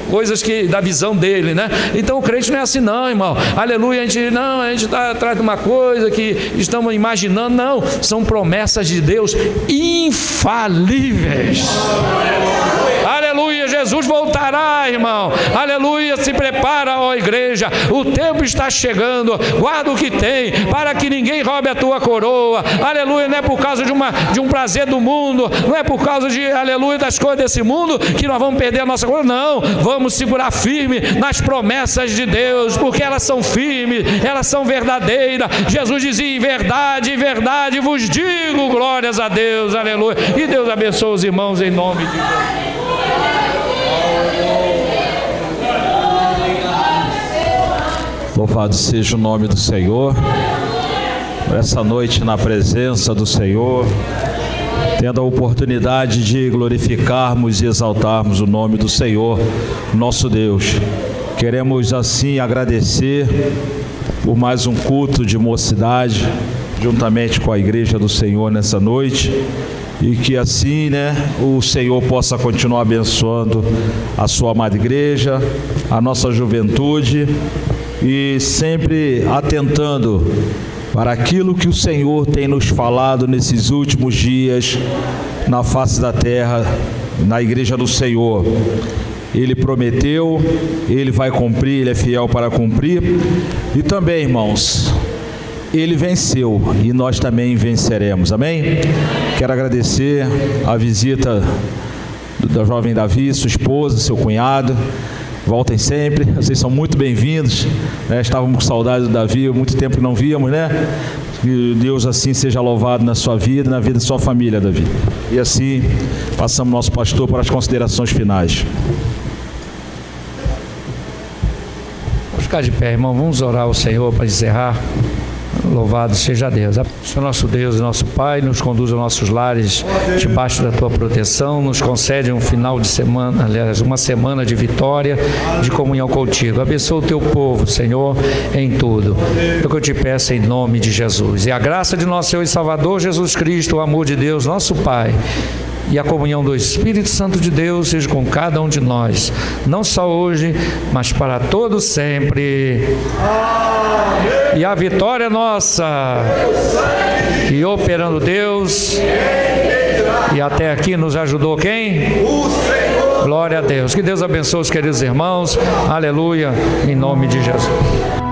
coisas que da visão dele, né. Então o crente não é assim não, irmão, aleluia, a gente está atrás de uma coisa que estamos imaginando, não, são promessas de Deus infalíveis. Aleluia, Jesus Jesus voltará, irmão. Aleluia, se prepara, ó igreja, o tempo está chegando, guarda o que tem, para que ninguém roube a tua coroa. Aleluia, não é por causa de um prazer do mundo, não é por causa de, aleluia, das coisas desse mundo que nós vamos perder a nossa coroa, não. Vamos segurar firme nas promessas de Deus, porque elas são firmes, elas são verdadeiras. Jesus dizia: em verdade vos digo, glórias a Deus, aleluia. E Deus abençoe os irmãos em nome de Jesus. Louvado seja o nome do Senhor, por essa noite na presença do Senhor, tendo a oportunidade de glorificarmos e exaltarmos o nome do Senhor, nosso Deus. Queremos assim agradecer por mais um culto de mocidade, juntamente com a igreja do Senhor nessa noite, e que assim, o Senhor possa continuar abençoando a sua amada igreja, a nossa juventude, e sempre atentando para aquilo que o Senhor tem nos falado nesses últimos dias na face da terra, na igreja do Senhor. Ele prometeu, Ele vai cumprir, Ele é fiel para cumprir. E também, irmãos, Ele venceu e nós também venceremos, amém? Quero agradecer a visita da jovem Davi, sua esposa, seu cunhado. Voltem sempre, vocês são muito bem-vindos, Estávamos com saudade do Davi, muito tempo que não víamos, Que Deus assim seja louvado na sua vida, na vida da sua família, Davi. E assim, passamos nosso pastor para as considerações finais. Vamos ficar de pé, irmão, vamos orar ao Senhor para encerrar. Louvado seja Deus. Senhor nosso Deus e nosso Pai, nos conduz aos nossos lares debaixo da Tua proteção, nos concede um final de semana, aliás, uma semana de vitória, de comunhão contigo. Abençoa o Teu povo, Senhor, em tudo. É o que eu te peço em nome de Jesus. E a graça de nosso Senhor e Salvador Jesus Cristo, o amor de Deus, nosso Pai, e a comunhão do Espírito Santo de Deus seja com cada um de nós, não só hoje, mas para todo sempre. Amém. E a vitória é nossa. E operando Deus. E até aqui nos ajudou quem? O Senhor. Glória a Deus. Que Deus abençoe os queridos irmãos. Aleluia. Em nome de Jesus.